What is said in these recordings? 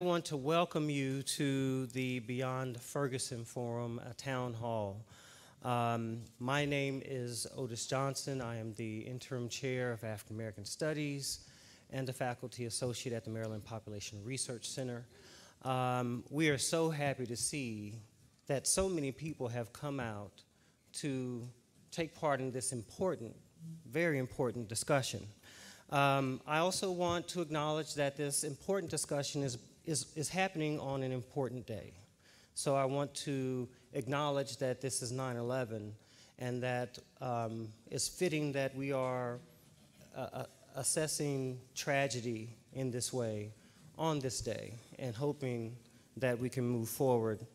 I want to welcome you to the Beyond Ferguson Forum, a town hall. My name is Otis Johnson. I am the interim chair of African American Studies and a faculty associate at the Maryland Population Research Center. We are so happy to see that so many people have come out to take part in this important, very important discussion. I also want to acknowledge that this important discussion is happening on an important day. So I want to acknowledge that this is 9/11 and that it's fitting that we are assessing tragedy in this way on this day and hoping that we can move forward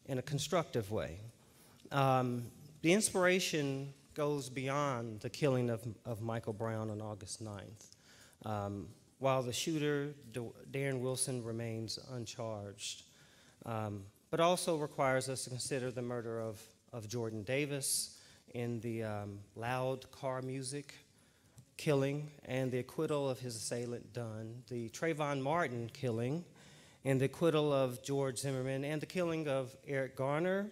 in a constructive way. The inspiration goes beyond the killing of Michael Brown on August 9th. While the shooter, Darren Wilson, remains uncharged, but also requires us to consider the murder of Jordan Davis in the loud car music killing and the acquittal of his assailant Dunn, the Trayvon Martin killing and the acquittal of George Zimmerman, and the killing of Eric Garner,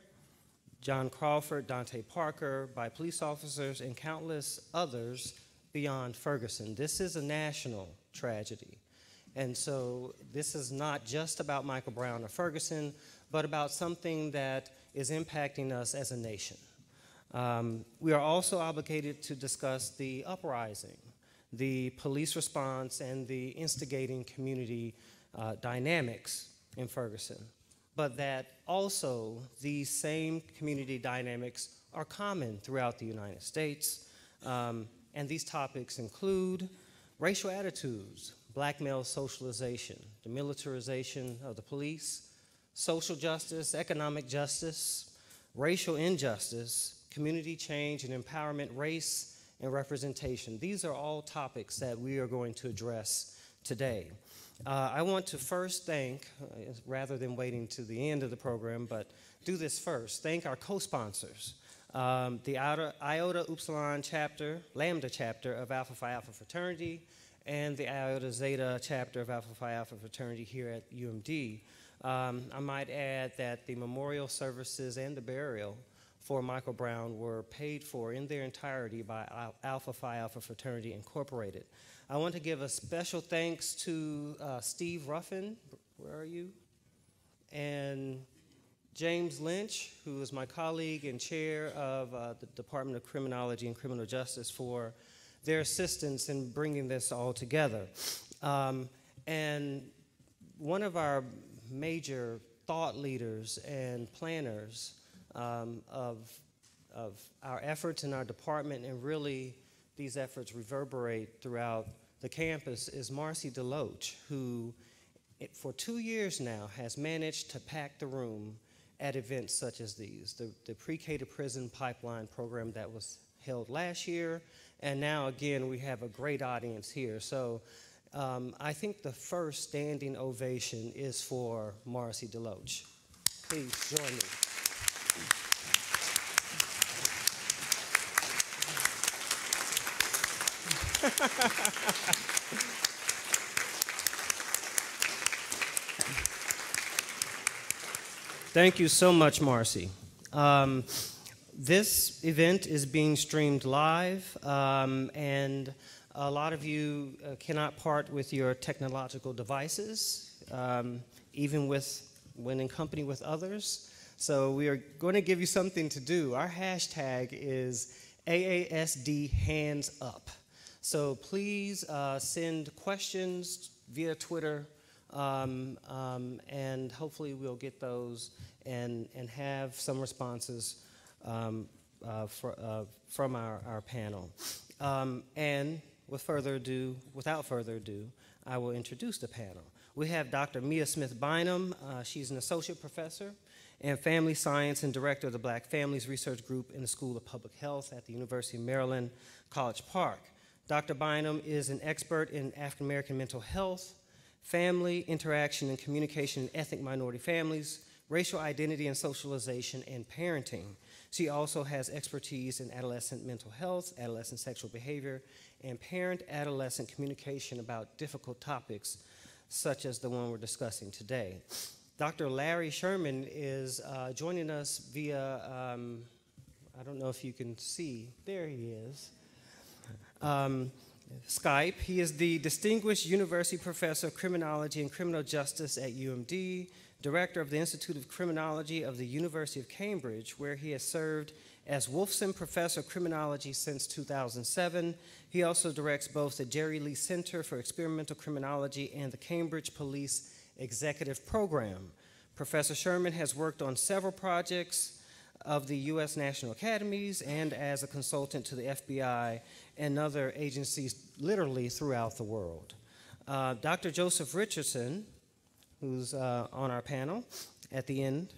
John Crawford, Dante Parker by police officers, and countless others beyond Ferguson. This is a national tragedy. And so this is not just about Michael Brown or Ferguson, but about something that is impacting us as a nation. We are also obligated to discuss the uprising, the police response, and the instigating community dynamics in Ferguson. But that also these same community dynamics are common throughout the United States. And these topics include racial attitudes, black male socialization, the militarization of the police, social justice, economic justice, racial injustice, community change and empowerment, race and representation. These are all topics that we are going to address today. I want to first thank, rather than waiting to the end of the program, but do this first, thank our co-sponsors. The Iota Upsilon chapter, Lambda chapter of Alpha Phi Alpha Fraternity, and the Iota Zeta chapter of Alpha Phi Alpha Fraternity here at UMD. I might add that the memorial services and the burial for Michael Brown were paid for in their entirety by Alpha Phi Alpha Fraternity Incorporated. I want to give a special thanks to Steve Ruffin, where are you? And James Lynch, who is my colleague and chair of the Department of Criminology and Criminal Justice, for their assistance in bringing this all together. And one of our major thought leaders and planners of our efforts in our department, and really these efforts reverberate throughout the campus, is Marcy DeLoach, who for 2 years now has managed to pack the room at events such as these, the pre-K to prison pipeline program that was held last year, and now again we have a great audience here. So I think the first standing ovation is for Marcy DeLoach. Please join me. Thank you so much, Marcy. This event is being streamed live, and a lot of you cannot part with your technological devices, even when in company with others. So we are going to give you something to do. Our hashtag is AASD Hands Up. So please send questions via Twitter, and hopefully we'll get those and have some responses from our panel. And without further ado, I will introduce the panel. We have Dr. Mia Smith-Bynum. She's an associate professor and family science and director of the Black Families Research Group in the School of Public Health at the University of Maryland, College Park. Dr. Bynum is an expert in African American mental health, family interaction and communication in ethnic minority families, racial identity and socialization, and parenting. She also has expertise in adolescent mental health, adolescent sexual behavior, and parent-adolescent communication about difficult topics such as the one we're discussing today. Dr. Larry Sherman is joining us via, I don't know if you can see, there he is, Skype. He is the Distinguished University Professor of Criminology and Criminal Justice at UMD, Director of the Institute of Criminology of the University of Cambridge, where he has served as Wolfson Professor of Criminology since 2007. He also directs both the Jerry Lee Center for Experimental Criminology and the Cambridge Police Executive Program. Professor Sherman has worked on several projects of the U.S. National Academies and as a consultant to the FBI and other agencies literally throughout the world. Dr. Joseph Richardson, who's on our panel at the end,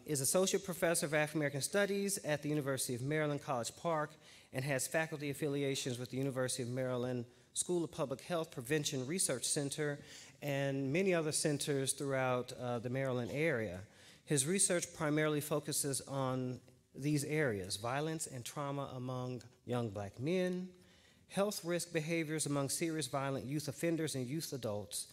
is Associate Professor of African American Studies at the University of Maryland, College Park, and has faculty affiliations with the University of Maryland School of Public Health Prevention Research Center and many other centers throughout the Maryland area. His research primarily focuses on these areas: violence and trauma among young black men, health risk behaviors among serious violent youth offenders and youth adults,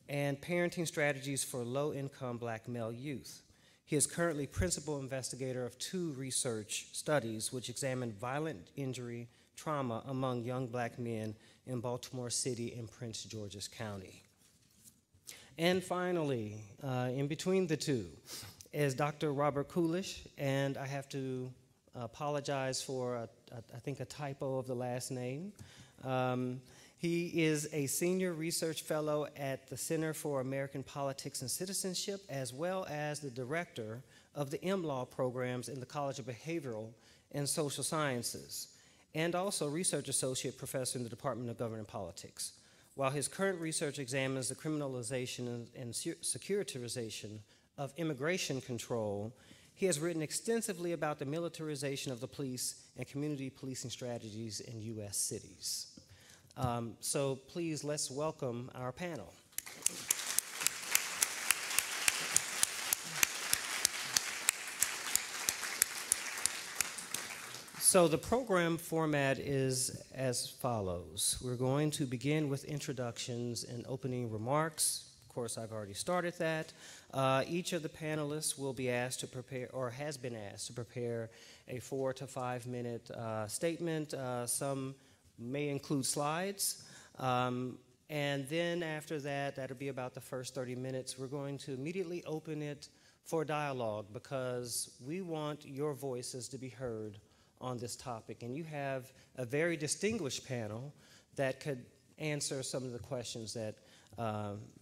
and parenting strategies for low-income black male youth. He is currently principal investigator of 2 research studies which examine violent injury trauma among young black men in Baltimore City and Prince George's County. And finally, in between the two, is Dr. Robert Coolish, and I have to apologize for, I think, a typo of the last name. He is a senior research fellow at the Center for American Politics and Citizenship, as well as the director of the MLaw programs in the College of Behavioral and Social Sciences, and also research associate professor in the Department of Government and Politics. While his current research examines the criminalization and securitization of immigration control, he has written extensively about the militarization of the police and community policing strategies in U.S. cities. So please, let's welcome our panel. So the program format is as follows. We're going to begin with introductions and opening remarks. Of course, I've already started that. Each of the panelists will be asked to prepare, or has been asked to prepare, a 4 to 5 minute statement. Some may include slides. And then after that, that'll be about the first 30 minutes. We're going to immediately open it for dialogue because we want your voices to be heard on this topic. And you have a very distinguished panel that could answer some of the questions that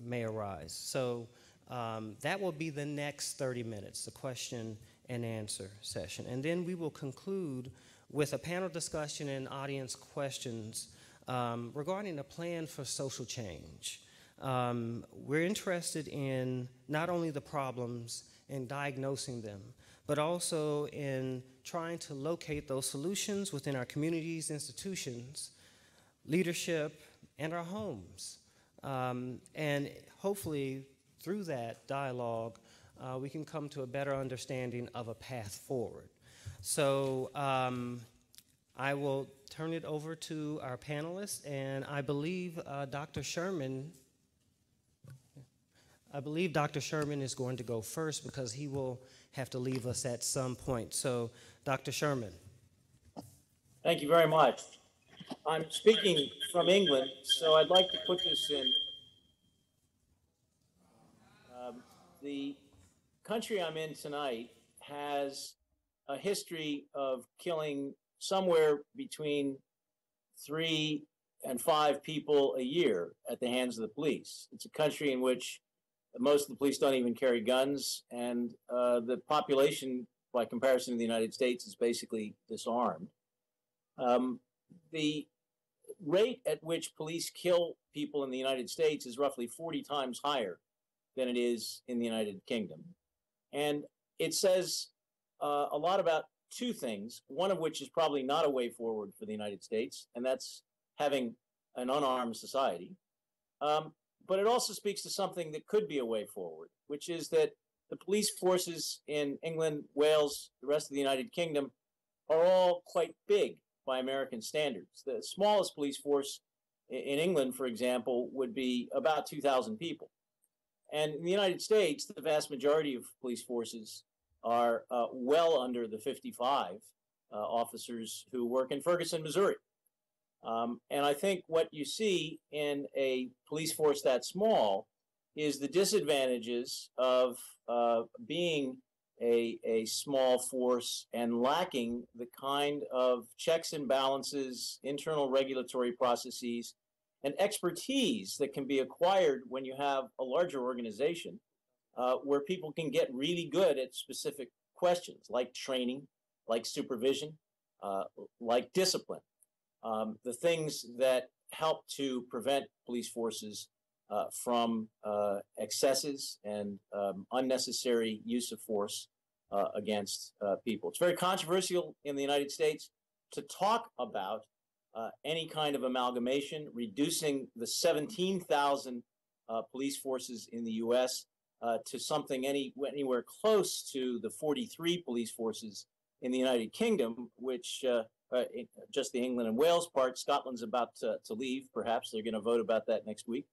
may arise. So that will be the next 30 minutes, the question and answer session. And then we will conclude with a panel discussion and audience questions regarding a plan for social change. We're interested in not only the problems and diagnosing them, but also in trying to locate those solutions within our communities, institutions, leadership, and our homes. And hopefully, through that dialogue, we can come to a better understanding of a path forward. So I will turn it over to our panelists, and I believe Dr. Sherman is going to go first because he will have to leave us at some point. So, Dr. Sherman. Thank you very much. I'm speaking from England, so I'd like to put this in. The country I'm in tonight has a history of killing somewhere between 3 and 5 people a year at the hands of the police. It's a country in which most of the police don't even carry guns, and the population, by comparison to the United States, is basically disarmed. The rate at which police kill people in the United States is roughly 40 times higher than it is in the United Kingdom. And it says a lot about 2 things, one of which is probably not a way forward for the United States, and that's having an unarmed society. But it also speaks to something that could be a way forward, which is that the police forces in England, Wales, the rest of the United Kingdom are all quite big by American standards. The smallest police force in England, for example, would be about 2,000 people. And in the United States, the vast majority of police forces are well under the 55 officers who work in Ferguson, Missouri. And I think what you see in a police force that small is the disadvantages of being a small force and lacking the kind of checks and balances, internal regulatory processes, and expertise that can be acquired when you have a larger organization where people can get really good at specific questions like training, like supervision, like discipline. The things that help to prevent police forces from excesses and unnecessary use of force against people. It's very controversial in the United States to talk about any kind of amalgamation, reducing the 17,000 police forces in the U.S. To something anywhere close to the 43 police forces in the United Kingdom, which just the England and Wales part. Scotland's about to leave. Perhaps they're going to vote about that next week.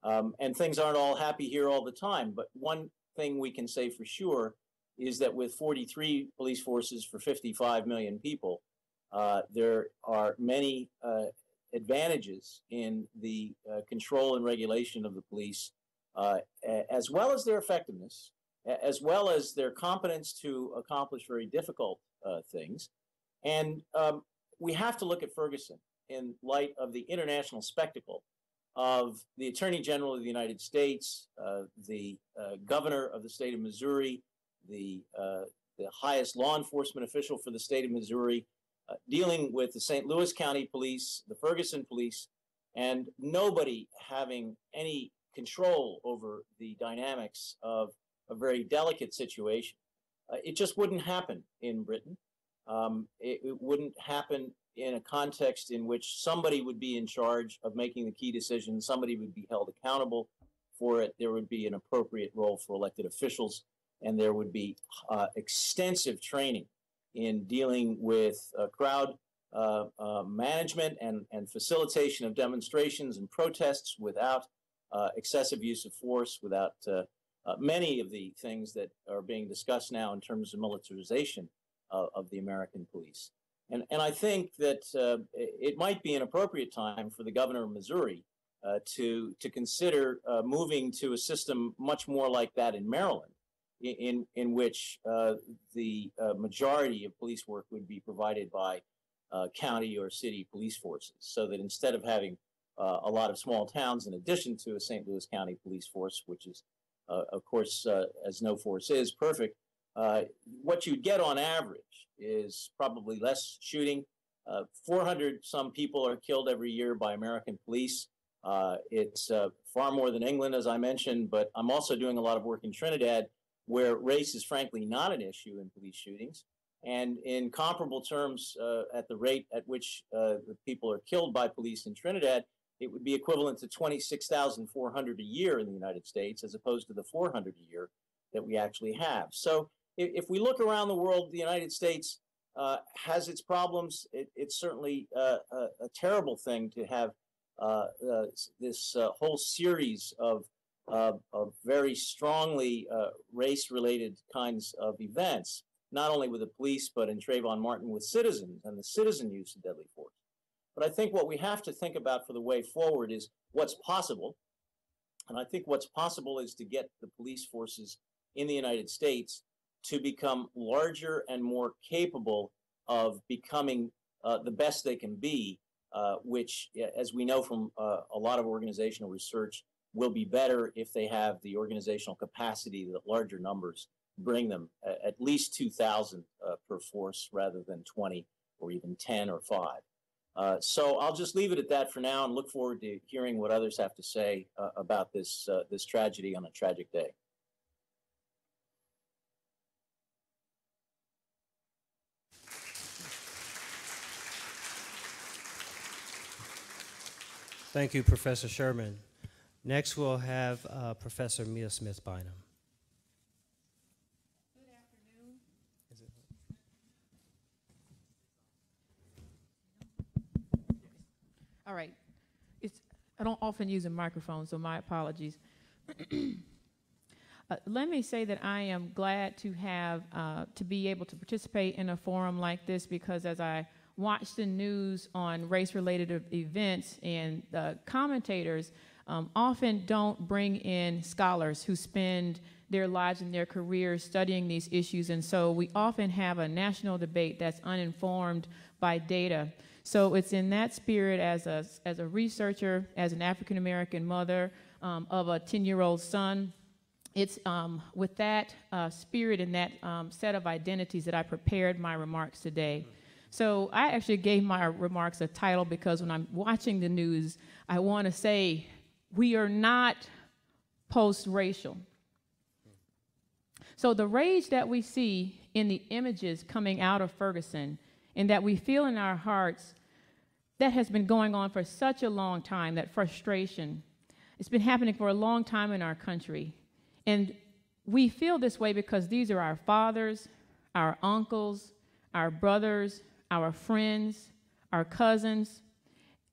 And things aren't all happy here all the time. But one thing we can say for sure is that with 43 police forces for 55 million people, there are many advantages in the control and regulation of the police, as well as their effectiveness, as well as their competence to accomplish very difficult things. And we have to look at Ferguson in light of the international spectacle of the Attorney General of the United States, the governor of the state of Missouri, the highest law enforcement official for the state of Missouri, dealing with the St. Louis County Police, the Ferguson Police, and nobody having any control over the dynamics of a very delicate situation. It just wouldn't happen in Britain. It wouldn't happen in a context in which somebody would be in charge of making the key decisions, somebody would be held accountable for it, there would be an appropriate role for elected officials, and there would be extensive training in dealing with crowd management and facilitation of demonstrations and protests without excessive use of force, without many of the things that are being discussed now in terms of militarization of the American police. And I think that it might be an appropriate time for the governor of Missouri to consider moving to a system much more like that in Maryland, in which the majority of police work would be provided by county or city police forces, so that instead of having a lot of small towns in addition to a St. Louis County police force, which is, of course, as no force is perfect, what you get on average is probably less shooting. 400 some people are killed every year by American police. It's far more than England, as I mentioned, but I'm also doing a lot of work in Trinidad, where race is frankly not an issue in police shootings. And in comparable terms, at the rate at which the people are killed by police in Trinidad, it would be equivalent to 26,400 a year in the United States, as opposed to the 400 a year that we actually have. So if we look around the world, the United States has its problems. It's certainly a terrible thing to have this whole series of very strongly race-related kinds of events, not only with the police, but in Trayvon Martin with citizens and the citizen use of deadly force. But I think what we have to think about for the way forward is what's possible. And I think what's possible is to get the police forces in the United States to become larger and more capable of becoming the best they can be, which, as we know from a lot of organizational research, will be better if they have the organizational capacity that larger numbers bring them, at least 2,000 per force rather than 20 or even 10 or 5. So I'll just leave it at that for now and look forward to hearing what others have to say about this tragedy on a tragic day. Thank you, Professor Sherman. Next, we'll have Professor Mia Smith-Bynum. Good afternoon. All right. I don't often use a microphone, so my apologies. Let me say that I am glad to have, to be able to participate in a forum like this, because as I watch the news on race-related events, and commentators often don't bring in scholars who spend their lives and their careers studying these issues, and so we often have a national debate that's uninformed by data. So it's in that spirit, as a researcher, as an African-American mother of a 10-year-old son, it's with that spirit and that set of identities that I prepared my remarks today. So I actually gave my remarks a title because when I'm watching the news, I want to say we are not post-racial. So the rage that we see in the images coming out of Ferguson and that we feel in our hearts, that has been going on for such a long time, that frustration. It's been happening for a long time in our country. And we feel this way because these are our fathers, our uncles, our brothers, our friends, our cousins,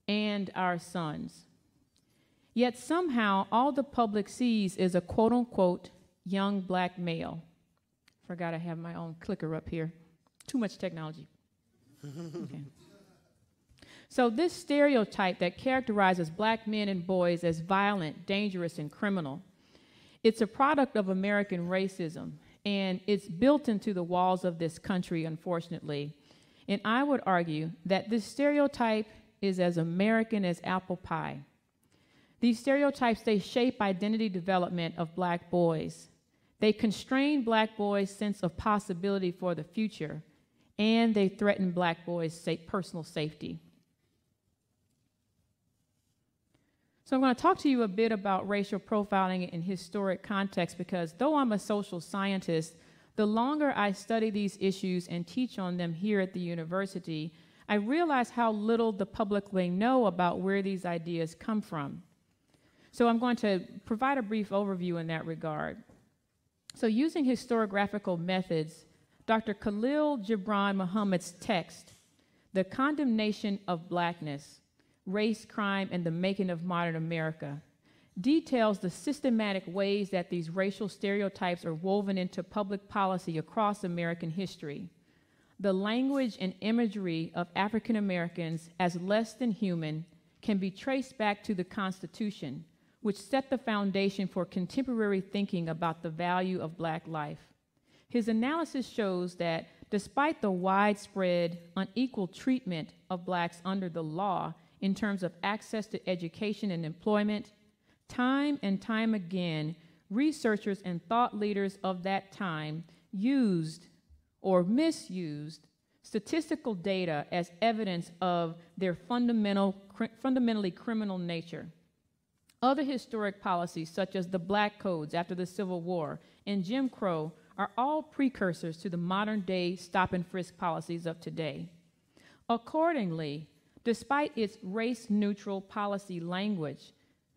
and our sons. Yet somehow all the public sees is a quote-unquote young black male. Forgot I have my own clicker up here. Too much technology. Okay. So this stereotype that characterizes black men and boys as violent, dangerous, and criminal, it's a product of American racism, and it's built into the walls of this country, unfortunately. And I would argue that this stereotype is as American as apple pie. These stereotypes, they shape identity development of black boys. They constrain black boys' sense of possibility for the future, and they threaten black boys' personal safety. So I'm going to talk to you a bit about racial profiling in historic context, because though I'm a social scientist, the longer I study these issues and teach on them here at the university, I realize how little the public may know about where these ideas come from. So I'm going to provide a brief overview in that regard. So using historiographical methods, Dr. Khalil Gibran Muhammad's text, The Condemnation of Blackness, Race, Crime, and the Making of Modern America, details the systematic ways that these racial stereotypes are woven into public policy across American history. The language and imagery of African Americans as less than human can be traced back to the Constitution, which set the foundation for contemporary thinking about the value of black life. His analysis shows that despite the widespread, unequal treatment of blacks under the law in terms of access to education and employment, time and time again, researchers and thought leaders of that time used or misused statistical data as evidence of their fundamentally criminal nature. Other historic policies, such as the Black Codes after the Civil War and Jim Crow, are all precursors to the modern-day stop-and-frisk policies of today. Accordingly, despite its race-neutral policy language,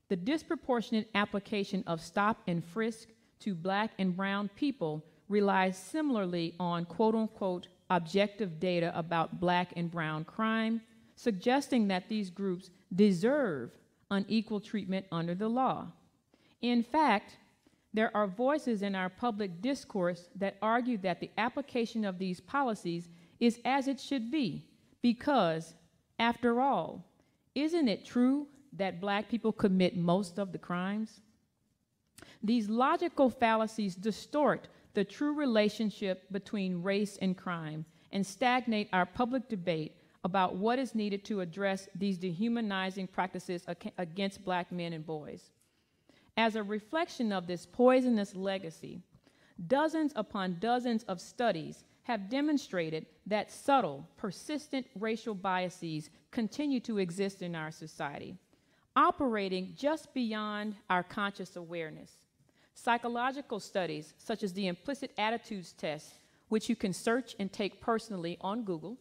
the disproportionate application of stop and frisk to black and brown people relies similarly on quote-unquote objective data about black and brown crime, suggesting that these groups deserve unequal treatment under the law. In fact, there are voices in our public discourse that argue that the application of these policies is as it should be, because, after all, isn't it true that black people commit most of the crimes? These logical fallacies distort the true relationship between race and crime and stagnate our public debate about what is needed to address these dehumanizing practices against black men and boys. As a reflection of this poisonous legacy, dozens upon dozens of studies have demonstrated that subtle, persistent racial biases continue to exist in our society, operating just beyond our conscious awareness. Psychological studies, such as the implicit attitudes test, which you can search and take personally on Google,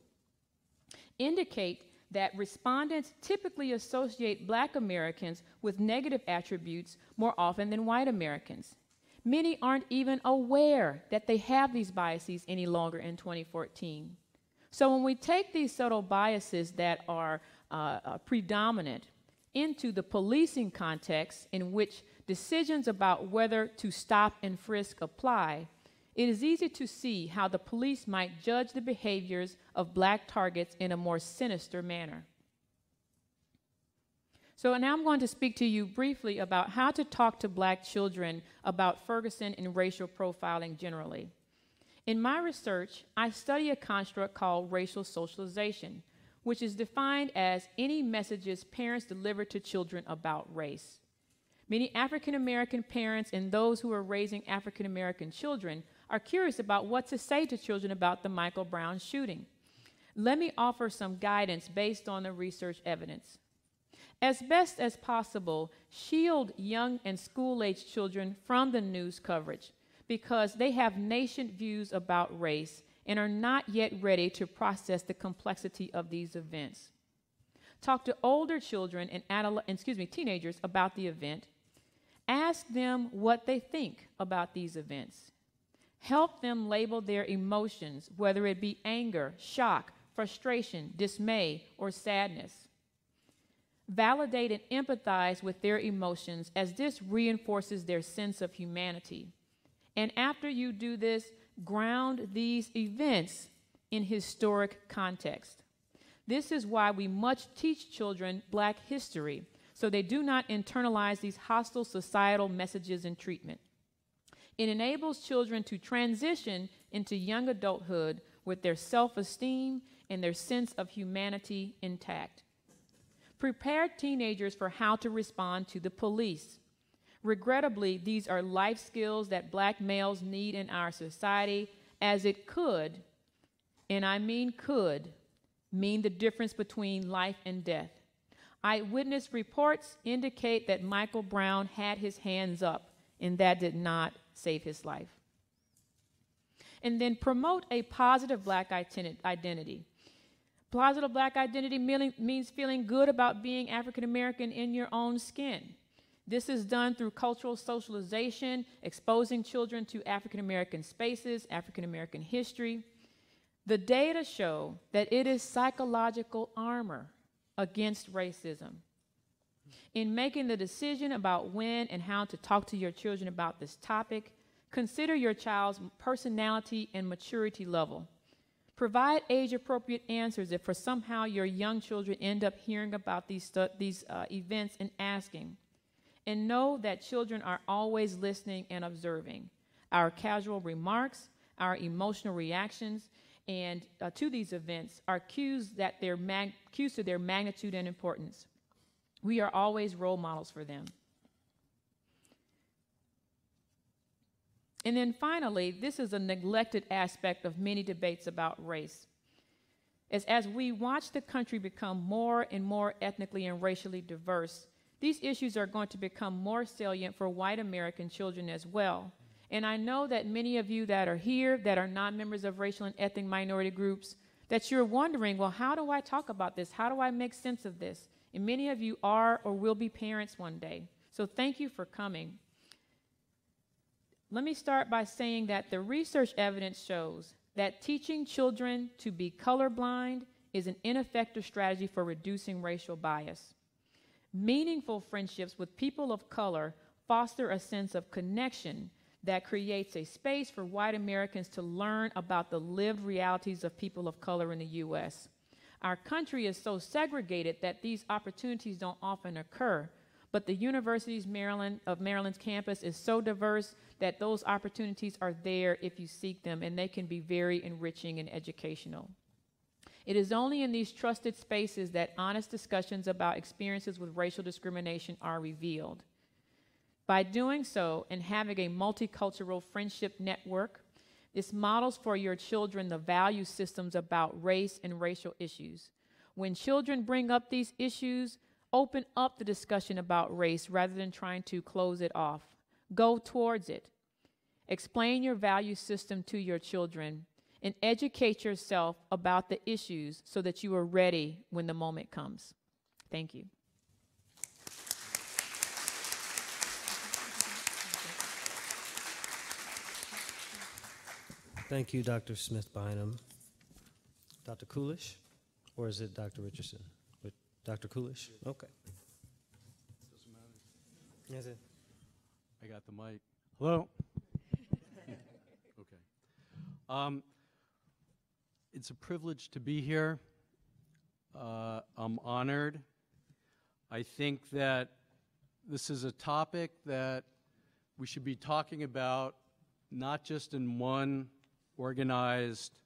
indicate that respondents typically associate black Americans with negative attributes more often than white Americans. Many aren't even aware that they have these biases any longer in 2014. So when we take these subtle biases that are predominant into the policing context in which decisions about whether to stop and frisk apply, it is easy to see how the police might judge the behaviors of black targets in a more sinister manner. So now I'm going to speak to you briefly about how to talk to black children about Ferguson and racial profiling generally. In my research, I study a construct called racial socialization, which is defined as any messages parents deliver to children about race. Many African American parents and those who are raising African American children are curious about what to say to children about the Michael Brown shooting. Let me offer some guidance based on the research evidence. As best as possible, shield young and school-aged children from the news coverage because they have nascent views about race and are not yet ready to process the complexity of these events. Talk to older children and teenagers about the event. Ask them what they think about these events. Help them label their emotions, whether it be anger, shock, frustration, dismay, or sadness. Validate and empathize with their emotions as this reinforces their sense of humanity. And after you do this, ground these events in historic context. This is why we must teach children Black history, so they do not internalize these hostile societal messages and treatment. It enables children to transition into young adulthood with their self-esteem and their sense of humanity intact. Prepare teenagers for how to respond to the police. Regrettably, these are life skills that Black males need in our society, as it could, and I mean could, mean the difference between life and death. Eyewitness reports indicate that Michael Brown had his hands up, and that did not save his life. And then promote a positive Black identity. Positive Black identity means feeling good about being African American in your own skin. This is done through cultural socialization, exposing children to African American spaces, African American history. The data show that it is psychological armor against racism. In making the decision about when and how to talk to your children about this topic, consider your child's personality and maturity level. Provide age-appropriate answers if for somehow your young children end up hearing about these events and asking. And know that children are always listening and observing. Our casual remarks, our emotional reactions, and to these events are cues to their magnitude and importance. We are always role models for them. And then finally, this is a neglected aspect of many debates about race. As we watch the country become more and more ethnically and racially diverse, these issues are going to become more salient for white American children as well. And I know that many of you that are here that are not members of racial and ethnic minority groups, that you're wondering, well, how do I talk about this? How do I make sense of this? And many of you are or will be parents one day. So thank you for coming. Let me start by saying that the research evidence shows that teaching children to be colorblind is an ineffective strategy for reducing racial bias. Meaningful friendships with people of color foster a sense of connection that creates a space for white Americans to learn about the lived realities of people of color in the U.S. Our country is so segregated that these opportunities don't often occur, but the University of Maryland's campus is so diverse that those opportunities are there if you seek them, and they can be very enriching and educational. It is only in these trusted spaces that honest discussions about experiences with racial discrimination are revealed. By doing so and having a multicultural friendship network, this models for your children the value systems about race and racial issues. When children bring up these issues, open up the discussion about race rather than trying to close it off. Go towards it. Explain your value system to your children and educate yourself about the issues so that you are ready when the moment comes. Thank you. Thank you, Dr. Smith-Bynum. Dr. Coolish, or is it Dr. Richardson? Dr. Coolish? Okay. Is it? I got the mic. Hello? Okay. It's a privilege to be here. I'm honored. I think that this is a topic that we should be talking about not just in one organized,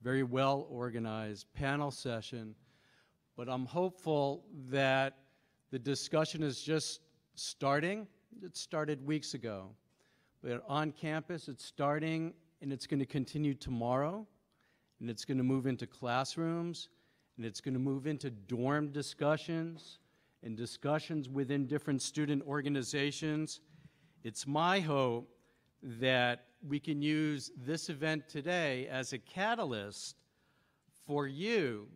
very well organized panel session, but I'm hopeful that the discussion is just starting. It started weeks ago. But on campus, it's starting, and it's going to continue tomorrow, and it's going to move into classrooms, and it's going to move into dorm discussions and discussions within different student organizations. It's my hope that we can use this event today as a catalyst for you,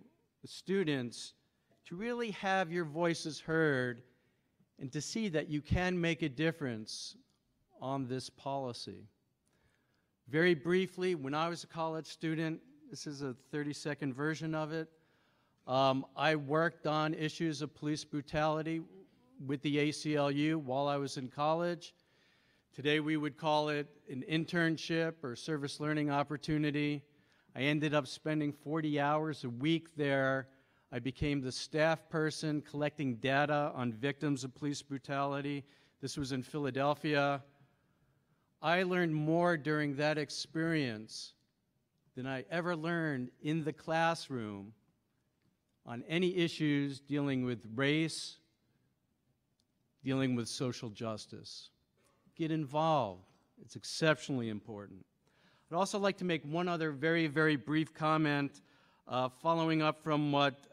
the students, to really have your voices heard and to see that you can make a difference on this policy. Very briefly, when I was a college student, this is a 30-second version of it, I worked on issues of police brutality with the ACLU while I was in college. Today we would call it an internship or service learning opportunity. I ended up spending 40 hours a week there. I became the staff person collecting data on victims of police brutality. This was in Philadelphia. I learned more during that experience than I ever learned in the classroom on any issues dealing with race, dealing with social justice. Get involved. It's exceptionally important. I'd also like to make one other very, very brief comment following up from what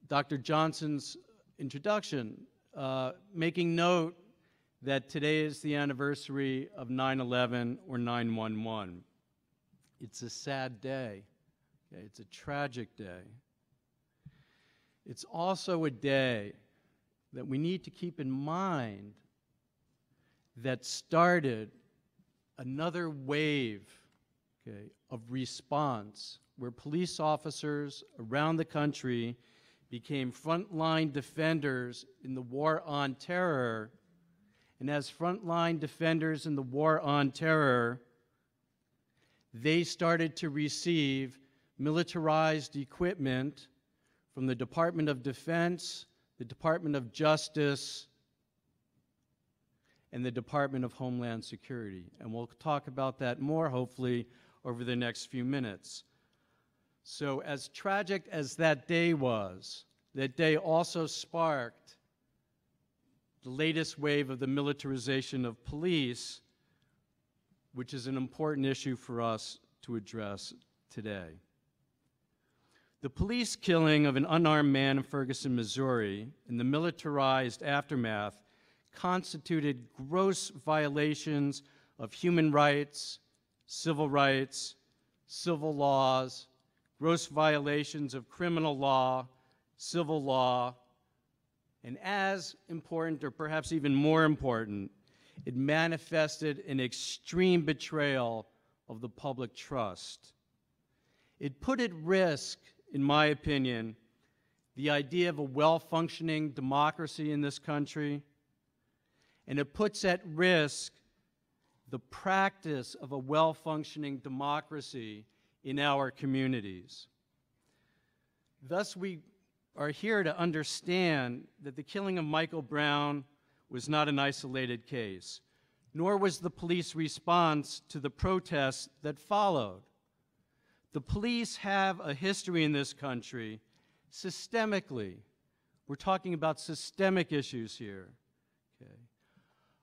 Dr. Johnson's introduction, making note that today is the anniversary of 9/11 or 9/11. It's a sad day. Okay? It's a tragic day. It's also a day that we need to keep in mind that started another wave, okay, of response where police officers around the country became frontline defenders in the war on terror. And as frontline defenders in the war on terror, they started to receive militarized equipment from the Department of Defense, the Department of Justice, and the Department of Homeland Security. And we'll talk about that more, hopefully, over the next few minutes. So as tragic as that day was, that day also sparked the latest wave of the militarization of police, which is an important issue for us to address today. The police killing of an unarmed man in Ferguson, Missouri, and the militarized aftermath constituted gross violations of human rights, civil laws, gross violations of criminal law, civil law, and as important, or perhaps even more important, it manifested an extreme betrayal of the public trust. It put at risk, in my opinion, the idea of a well-functioning democracy in this country, and it puts at risk the practice of a well-functioning democracy in our communities. Thus, we are here to understand that the killing of Michael Brown was not an isolated case, nor was the police response to the protests that followed. The police have a history in this country systemically. We're talking about systemic issues here, okay,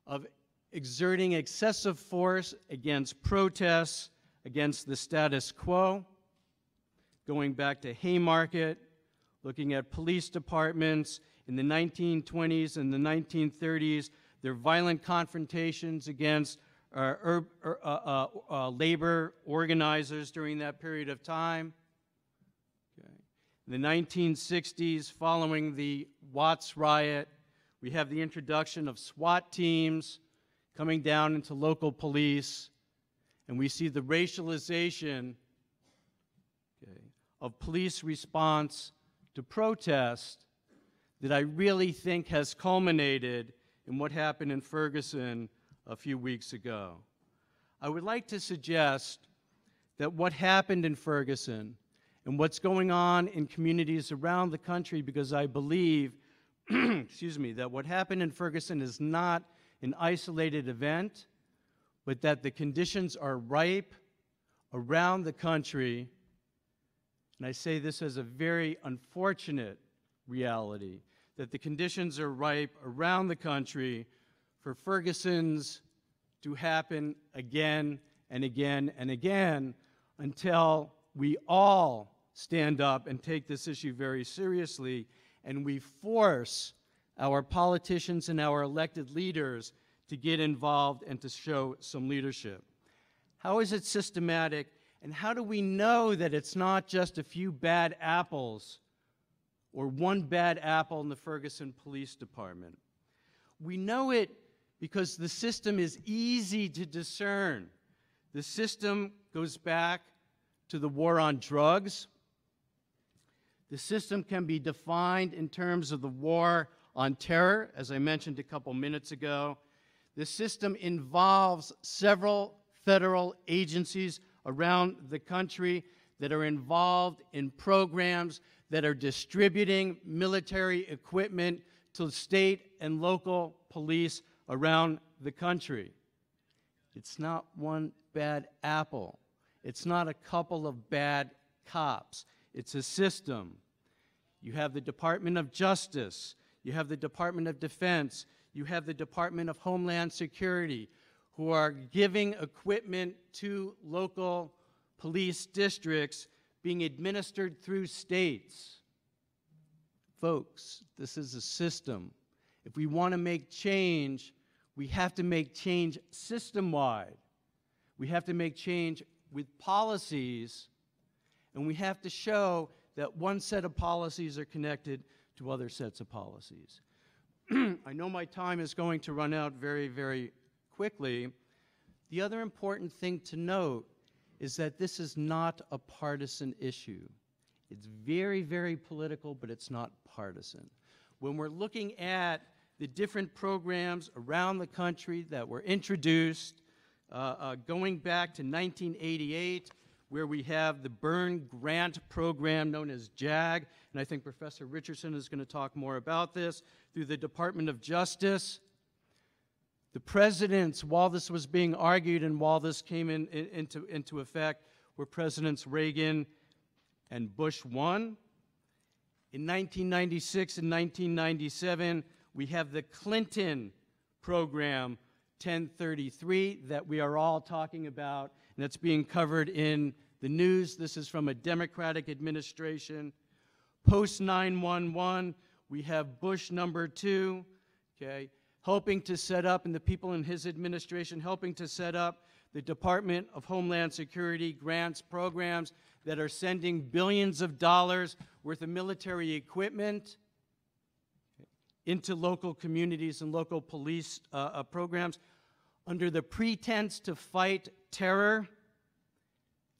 of exerting excessive force against protests, against the status quo, going back to Haymarket, looking at police departments in the 1920s and the 1930s, their violent confrontations against labor organizers during that period of time. Okay. In the 1960s, following the Watts riot, we have the introduction of SWAT teams coming down into local police, and we see the racialization, okay, of police response to protest that I really think has culminated in what happened in Ferguson a few weeks ago. I would like to suggest that what happened in Ferguson and what's going on in communities around the country, because I believe, excuse me, that what happened in Ferguson is not an isolated event, but that the conditions are ripe around the country. And I say this as a very unfortunate reality, that the conditions are ripe around the country for Ferguson's to happen again and again and again until we all stand up and take this issue very seriously, and we force our politicians and our elected leaders to get involved and to show some leadership. How is it systematic, and how do we know that it's not just a few bad apples or one bad apple in the Ferguson Police Department? We know it because the system is easy to discern. The system goes back to the war on drugs. The system can be defined in terms of the war on terror, as I mentioned a couple minutes ago. The system involves several federal agencies around the country that are involved in programs that are distributing military equipment to state and local police around the country. It's not one bad apple. It's not a couple of bad cops. It's a system. You have the Department of Justice. You have the Department of Defense. You have the Department of Homeland Security, who are giving equipment to local police districts being administered through states. Folks, this is a system. If we want to make change, we have to make change system-wide. We have to make change with policies, and we have to show that one set of policies are connected to other sets of policies. I know my time is going to run out very, very quickly. The other important thing to note is that this is not a partisan issue. It's very, very political, but it's not partisan. When we're looking at the different programs around the country that were introduced, going back to 1988, where we have the Byrne Grant Program known as JAG, and I think Professor Richardson is going to talk more about this, through the Department of Justice. The presidents, while this was being argued and while this came into effect, were Presidents Reagan and Bush 1. In 1996 and 1997, we have the Clinton Program 1033 that we are all talking about, and that's being covered in the news. This is from a Democratic administration. Post 9/11, we have Bush #2, okay, helping to set up, and the people in his administration helping to set up the Department of Homeland Security grants programs that are sending billions of dollars worth of military equipment into local communities and local police programs under the pretense to fight terror.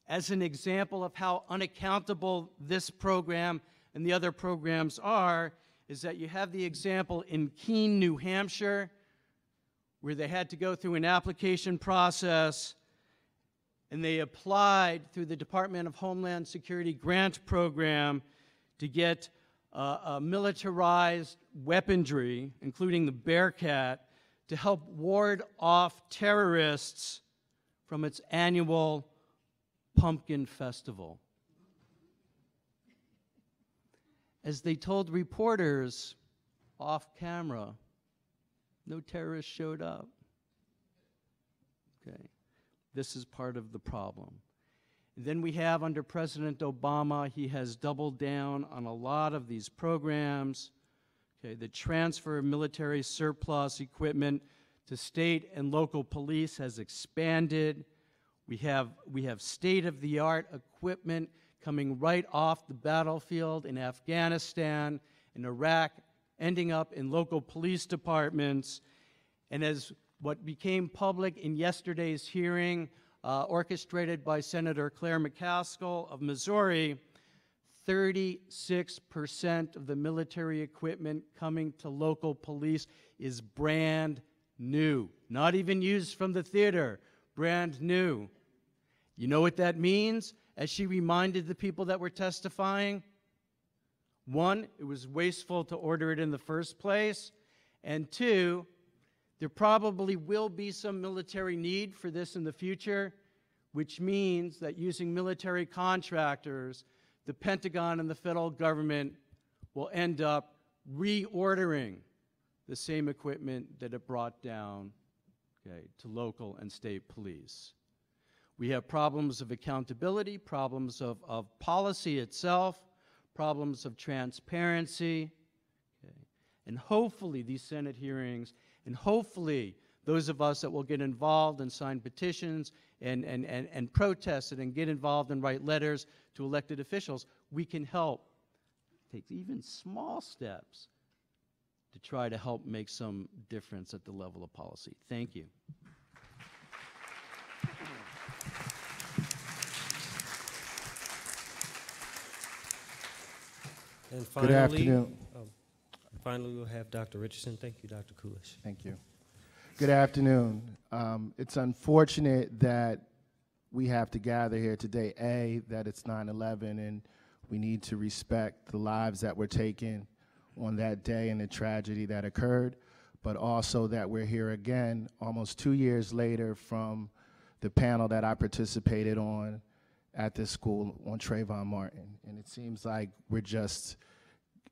As an example of how unaccountable this program and the other programs are, is that you have the example in Keene, New Hampshire, where they had to go through an application process, and they applied through the Department of Homeland Security grant program to get militarized weaponry, including the Bearcat, to help ward off terrorists from its annual pumpkin festival. As they told reporters off camera, no terrorists showed up. Okay, this is part of the problem. Then we have, under President Obama, he has doubled down on a lot of these programs. Okay, the transfer of military surplus equipment to state and local police has expanded. We have state-of-the-art equipment coming right off the battlefield in Afghanistan, in Iraq, ending up in local police departments. And as what became public in yesterday's hearing, orchestrated by Senator Claire McCaskill of Missouri, 36% of the military equipment coming to local police is brand new, not even used from the theater, brand new. You know what that means? As she reminded the people that were testifying, one, it was wasteful to order it in the first place, and two, there probably will be some military need for this in the future, which means that using military contractors, the Pentagon and the federal government will end up reordering the same equipment that it brought down, okay, to local and state police. We have problems of accountability, problems of policy itself, problems of transparency, okay? And hopefully these Senate hearings, and hopefully those of us that will get involved and sign petitions and protest it and get involved and write letters to elected officials, we can help take even small steps to try to help make some difference at the level of policy. Thank you. And Good afternoon. Finally, we'll have Dr. Richardson. Thank you, Dr. Coolidge. Thank you. Good afternoon. It's unfortunate that we have to gather here today, A, that it's 9/11, and we need to respect the lives that were taken on that day and the tragedy that occurred, but also that we're here again almost 2 years later from the panel that I participated on at this school on Trayvon Martin. And it seems like we're just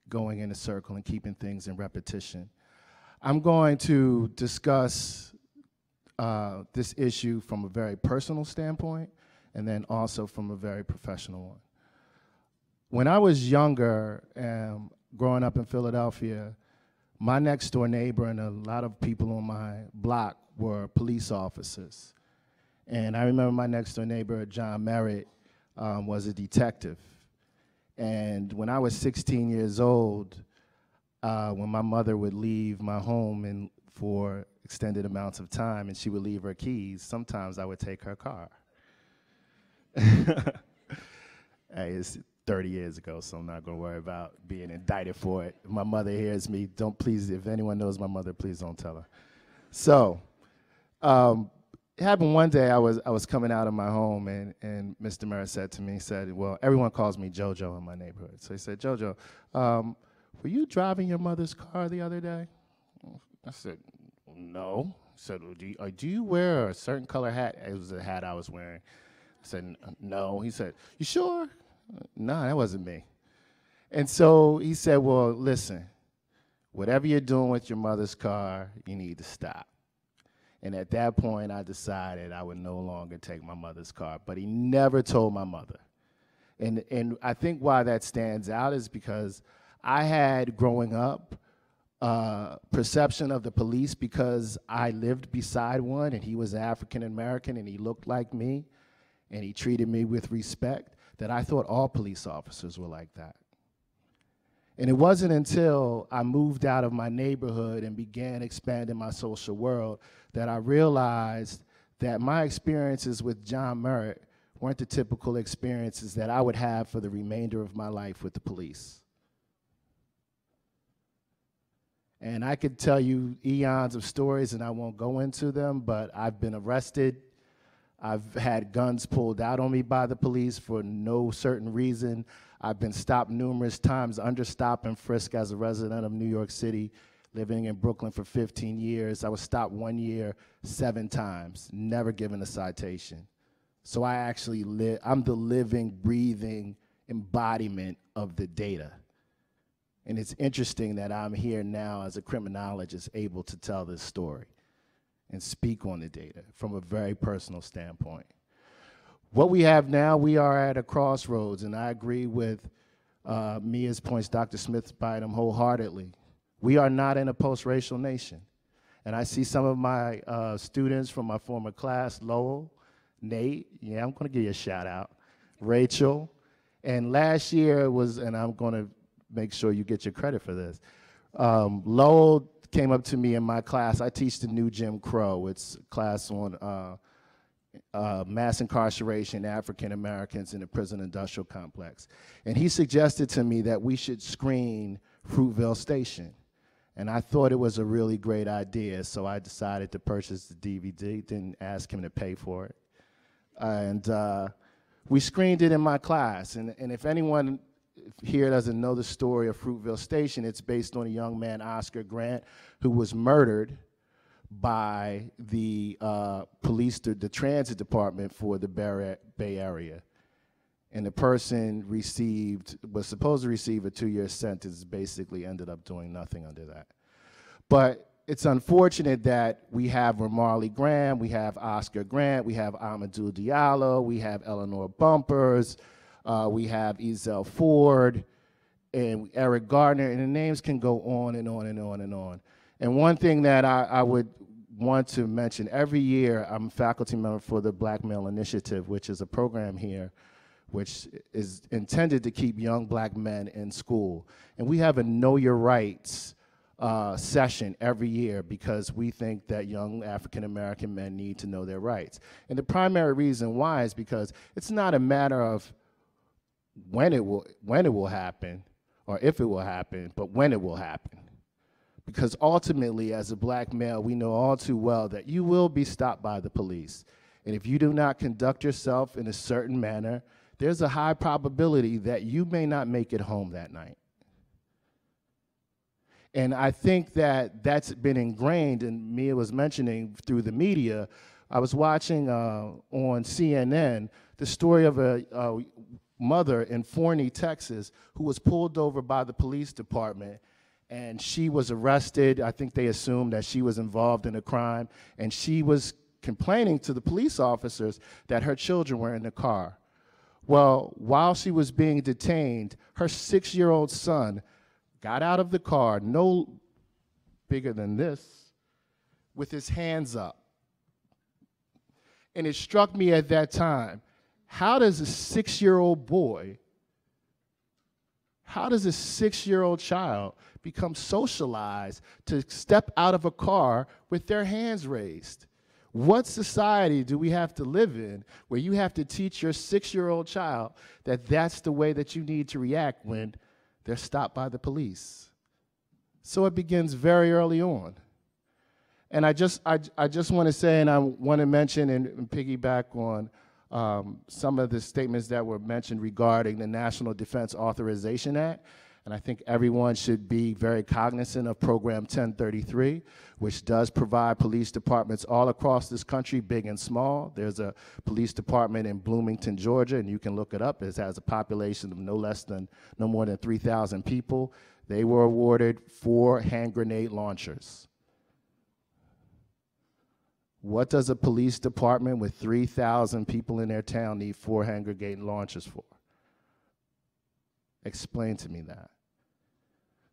going in a circle and keeping things in repetition. I'm going to discuss this issue from a very personal standpoint and then also from a very professional one. When I was younger, growing up in Philadelphia, my next door neighbor and a lot of people on my block were police officers. And I remember my next door neighbor, John Merritt, was a detective. And when I was 16 years old, when my mother would leave my home for extended amounts of time and she would leave her keys, sometimes I would take her car. Hey, it's 30 years ago, so I'm not gonna worry about being indicted for it. If my mother hears me, please, if anyone knows my mother, please don't tell her. So, it happened one day. I was coming out of my home, and Mr. Merritt said to me, he said, well, everyone calls me JoJo in my neighborhood. So he said, JoJo, were you driving your mother's car the other day? I said, no. He said, well, do you wear a certain color hat? It was the hat I was wearing. I said, no. He said, you sure? No, that wasn't me. And so he said, well, listen, whatever you're doing with your mother's car, you need to stop. And at that point, I decided I would no longer take my mother's car. But he never told my mother. And I think why that stands out is because I had, growing up, perception of the police because I lived beside one, and he was African American, and he looked like me, and he treated me with respect, that I thought all police officers were like that. And it wasn't until I moved out of my neighborhood and began expanding my social world that I realized that my experiences with John Merritt weren't the typical experiences that I would have for the remainder of my life with the police. And I could tell you eons of stories, and I won't go into them, but I've been arrested. I've had guns pulled out on me by the police for no certain reason. I've been stopped numerous times under stop and frisk as a resident of New York City, living in Brooklyn for 15 years. I was stopped 1 year, 7 times, never given a citation. So I actually I'm the living, breathing embodiment of the data. And it's interesting that I'm here now as a criminologist able to tell this story and speak on the data from a very personal standpoint. What we have now, we are at a crossroads, and I agree with Mia's points, Dr. Smith's by them wholeheartedly. We are not in a post-racial nation. And I see some of my students from my former class, Lowell, Nate, yeah, I'm gonna give you a shout out, Rachel, and last year was, and I'm gonna make sure you get your credit for this, Lowell came up to me in my class. I teach the new Jim Crow. It's a class on mass incarceration, African Americans in the prison industrial complex. And he suggested to me that we should screen Fruitvale Station. And I thought it was a really great idea, so I decided to purchase the DVD, didn't ask him to pay for it. And we screened it in my class. And if anyone here doesn't know the story of Fruitvale Station, it's based on a young man, Oscar Grant, who was murdered by the police, the transit department for the Bay Area. And the person was supposed to receive a 2-year sentence, basically ended up doing nothing under that. But it's unfortunate that we have Ramarley Graham, we have Oscar Grant, we have Amadou Diallo, we have Eleanor Bumpers, we have Ezell Ford, and Eric Gardner, and the names can go on and on and on and on. And one thing that I would want to mention, every year I'm a faculty member for the Black Male Initiative, which is a program here which is intended to keep young black men in school. And we have a Know Your Rights session every year because we think that young African American men need to know their rights. And the primary reason why is because it's not a matter of when it will happen or if it will happen, but when it will happen. Because ultimately, as a black male, we know all too well that you will be stopped by the police. And if you do not conduct yourself in a certain manner, there's a high probability that you may not make it home that night. And I think that that's been ingrained, and Mia was mentioning through the media. I was watching on CNN the story of a mother in Forney, Texas, who was pulled over by the police department, and she was arrested. I think they assumed that she was involved in a crime, and she was complaining to the police officers that her children were in the car. Well, while she was being detained, her 6-year-old son got out of the car, no bigger than this, with his hands up. And it struck me at that time, how does a 6-year-old boy, how does a 6-year-old child become socialized to step out of a car with their hands raised? What society do we have to live in where you have to teach your 6-year-old child that that's the way that you need to react when they're stopped by the police? So it begins very early on. And I just want to say, and I want to mention and piggyback on some of the statements that were mentioned regarding the National Defense Authorization Act. And I think everyone should be very cognizant of Program 1033, which does provide police departments all across this country, big and small. There's a police department in Bloomington, Georgia, and you can look it up. It has a population of no more than 3,000 people. They were awarded 4 hand grenade launchers. What does a police department with 3,000 people in their town need 4 hand grenade launchers for? Explain to me that.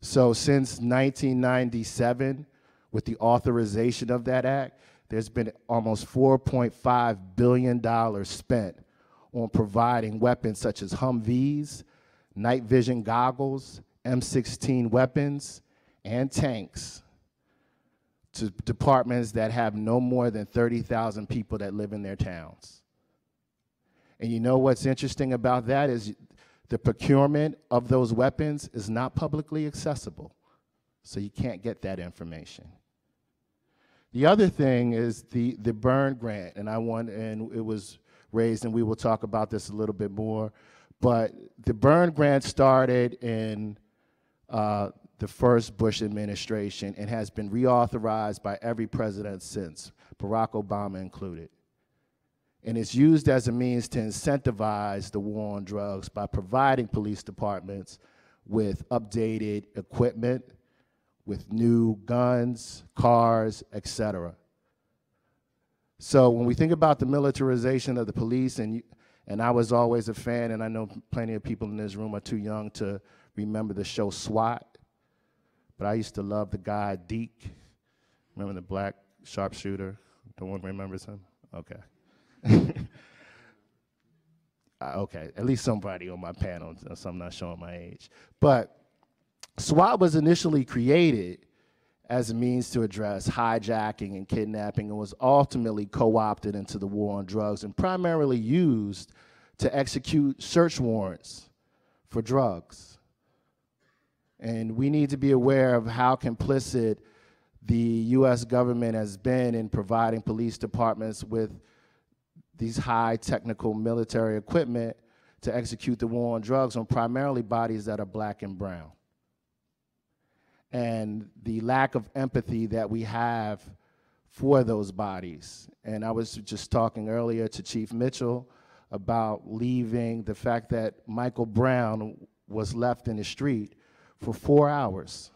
So since 1997, with the authorization of that act, there's been almost $4.5 billion spent on providing weapons such as Humvees, night vision goggles, M16 weapons, and tanks to departments that have no more than 30,000 people that live in their towns. And you know what's interesting about that is the procurement of those weapons is not publicly accessible, so you can't get that information. The other thing is the Byrne grant, and it was raised, and we will talk about this a little bit more, but the Byrne grant started in the first Bush administration and has been reauthorized by every president since, Barack Obama included. And it's used as a means to incentivize the war on drugs by providing police departments with updated equipment, with new guns, cars, etc. So when we think about the militarization of the police, and I was always a fan, and I know plenty of people in this room are too young to remember the show SWAT, but I used to love the guy Deke. Remember the black sharpshooter? No one remembers him? Okay. Okay, at least somebody on my panel, so I'm not showing my age. But SWAT was initially created as a means to address hijacking and kidnapping, and was ultimately co-opted into the war on drugs and primarily used to execute search warrants for drugs. And we need to be aware of how complicit the US government has been in providing police departments with these high technical military equipment to execute the war on drugs on primarily bodies that are black and brown. And the lack of empathy that we have for those bodies. And I was just talking earlier to Chief Mitchell about leaving, the fact that Michael Brown was left in the street for 4 hours.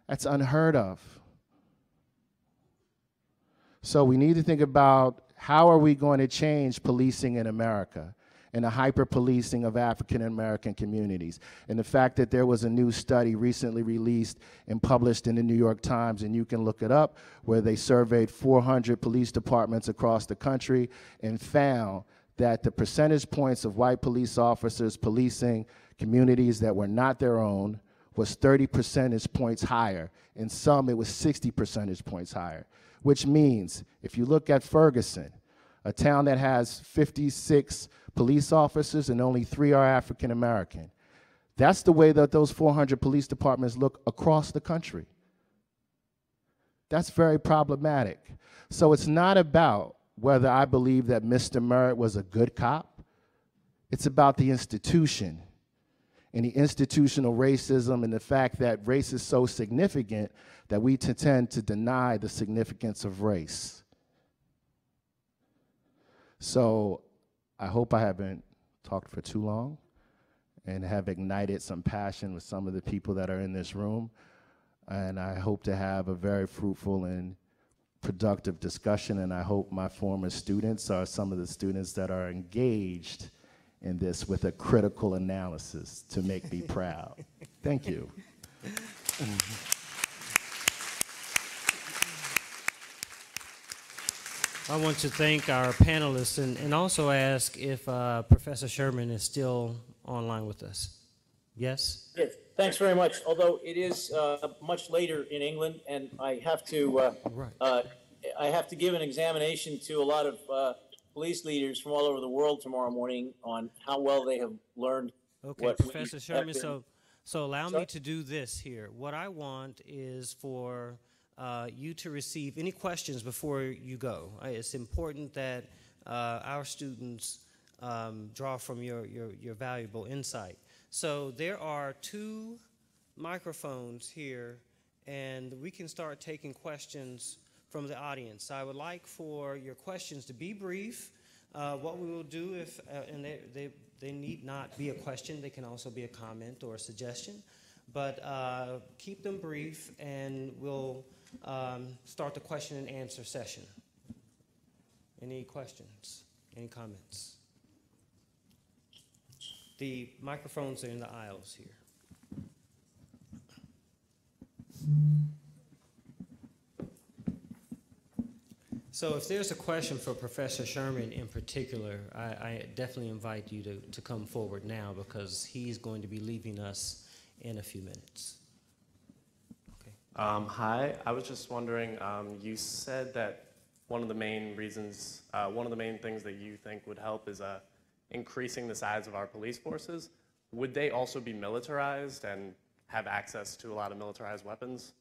That's unheard of. So we need to think about how are we going to change policing in America and the hyper-policing of African American communities. And the fact that there was a new study recently released and published in the New York Times, and you can look it up, where they surveyed 400 police departments across the country and found that the percentage points of white police officers policing communities that were not their own was 30 percentage points higher. In some, it was 60 percentage points higher, which means if you look at Ferguson, a town that has 56 police officers and only 3 are African American, that's the way that those 400 police departments look across the country. That's very problematic. So it's not about whether I believe that Mr. Merritt was a good cop. It's about the institution and the institutional racism and the fact that race is so significant that we tend to deny the significance of race. So I hope I haven't talked for too long and have ignited some passion with some of the people that are in this room. And I hope to have a very fruitful and productive discussion, and I hope my former students are some of the students that are engaged in this with a critical analysis to make me proud. Thank you. I want to thank our panelists and also ask if Professor Sherman is still online with us. Yes? Yes, thanks very much. Although it is much later in England, and I have to give an examination to a lot of police leaders from all over the world tomorrow morning on how well they have learned. Okay, Professor Sherman. So allow me to do this here. What I want is for you to receive any questions before you go. It's important that our students draw from your valuable insight. So there are 2 microphones here, and we can start taking questions from the audience. I would like for your questions to be brief. What we will do if, and they need not be a question, they can also be a comment or a suggestion, but keep them brief, and we'll start the question and answer session. Any questions? Any comments? The microphones are in the aisles here. So if there's a question for Professor Sherman in particular, I definitely invite you to come forward now, because he's going to be leaving us in a few minutes. Okay. Hi, I was just wondering, you said that one of the main things that you think would help is increasing the size of our police forces. Would they also be militarized and have access to a lot of militarized weapons?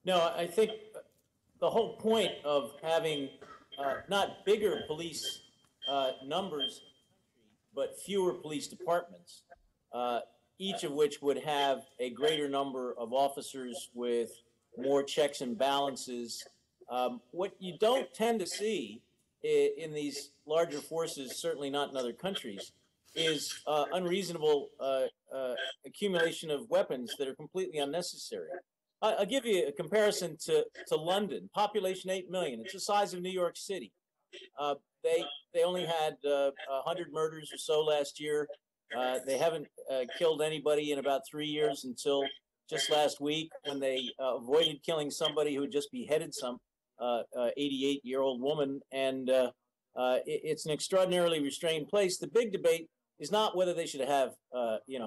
No, I think the whole point of having not bigger police numbers, but fewer police departments, each of which would have a greater number of officers with more checks and balances. What you don't tend to see in these larger forces, certainly not in other countries, is unreasonable accumulation of weapons that are completely unnecessary. I'll give you a comparison to London. Population 8 million. It's the size of New York City. They only had 100 murders or so last year. They haven't killed anybody in about 3 years until just last week, when they avoided killing somebody who had just beheaded some 88-year-old woman. And it's an extraordinarily restrained place. The big debate is not whether they should have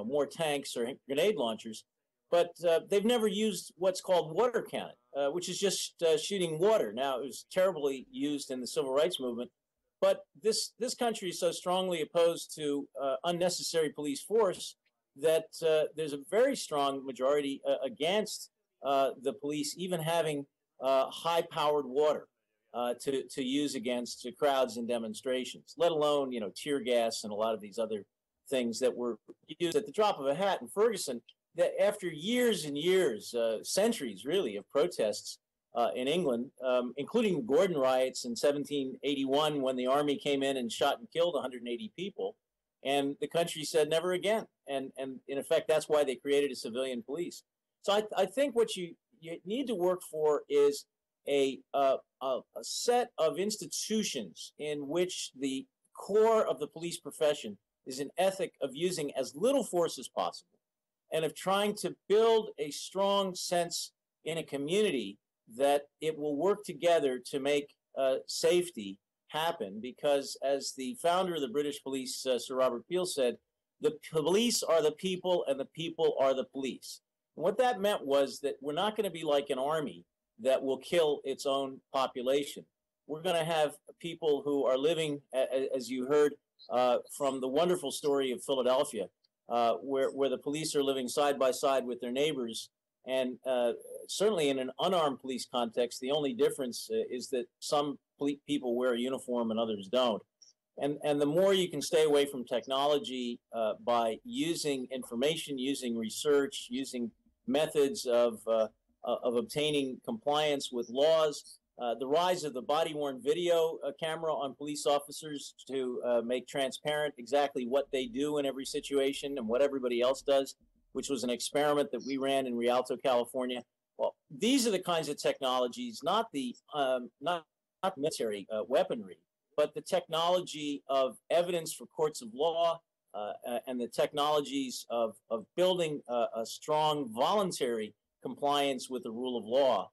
more tanks or grenade launchers. but they've never used what's called water cannon, which is just shooting water. Now, it was terribly used in the civil rights movement, but this country is so strongly opposed to unnecessary police force that there's a very strong majority against the police even having high-powered water to use against crowds and demonstrations, let alone tear gas and a lot of these other things that were used at the drop of a hat in Ferguson. That after years and years, centuries really, of protests in England, including the Gordon riots in 1781 when the army came in and shot and killed 180 people, and the country said never again. And in effect, that's why they created a civilian police. So I think what you need to work for is a set of institutions in which the core of the police profession is an ethic of using as little force as possible and of trying to build a strong sense in a community that it will work together to make safety happen. Because as the founder of the British police, Sir Robert Peel, said, the police are the people and the people are the police. And what that meant was that we're not going to be like an army that will kill its own population. We're going to have people who are living, as you heard from the wonderful story of Philadelphia, where the police are living side by side with their neighbors. And certainly in an unarmed police context, the only difference is that some people wear a uniform and others don't. And the more you can stay away from technology by using information, using research, using methods of obtaining compliance with laws, the rise of the body-worn video camera on police officers to make transparent exactly what they do in every situation and what everybody else does, which was an experiment that we ran in Rialto, California. Well, these are the kinds of technologies, not military weaponry, but the technology of evidence for courts of law and the technologies of building a strong voluntary compliance with the rule of law.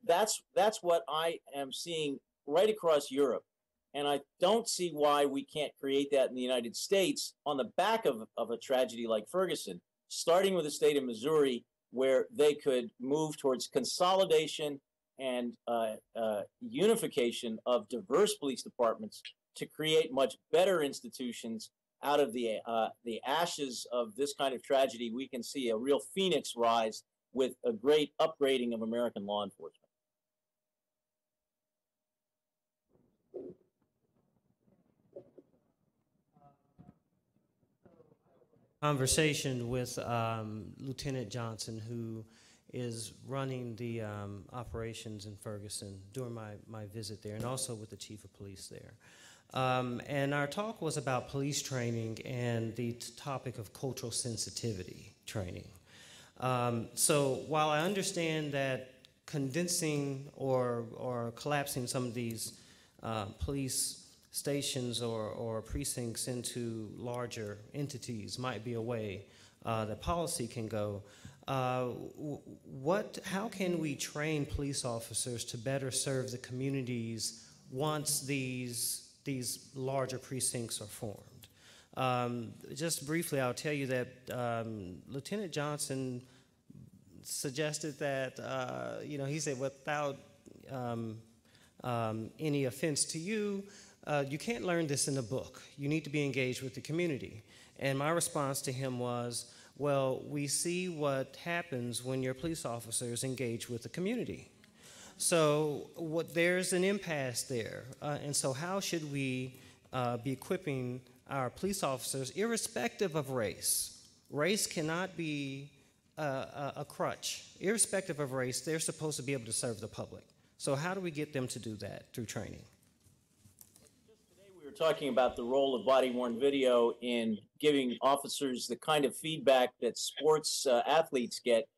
That's what I am seeing right across Europe. And I don't see why we can't create that in the United States on the back of a tragedy like Ferguson, starting with the state of Missouri, where they could move towards consolidation and unification of diverse police departments to create much better institutions. Out of the ashes of this kind of tragedy, we can see a real phoenix rise with a great upgrading of American law enforcement. Conversation with Lieutenant Johnson, who is running the operations in Ferguson during my visit there, and also with the chief of police there. And our talk was about police training and the topic of cultural sensitivity training. So while I understand that condensing or collapsing some of these police stations or precincts into larger entities might be a way that policy can go, how can we train police officers to better serve the communities once these larger precincts are formed? Just briefly, I'll tell you that Lieutenant Johnson suggested that, he said, without any offense to you, you can't learn this in a book. You need to be engaged with the community. And my response to him was, well, we see what happens when your police officers engage with the community. So there's an impasse there. And so how should we be equipping our police officers, irrespective of race? Race cannot be a crutch. Irrespective of race, they're supposed to be able to serve the public. So how do we get them to do that through training? Just today we were talking about the role of body-worn video in giving officers the kind of feedback that sports athletes get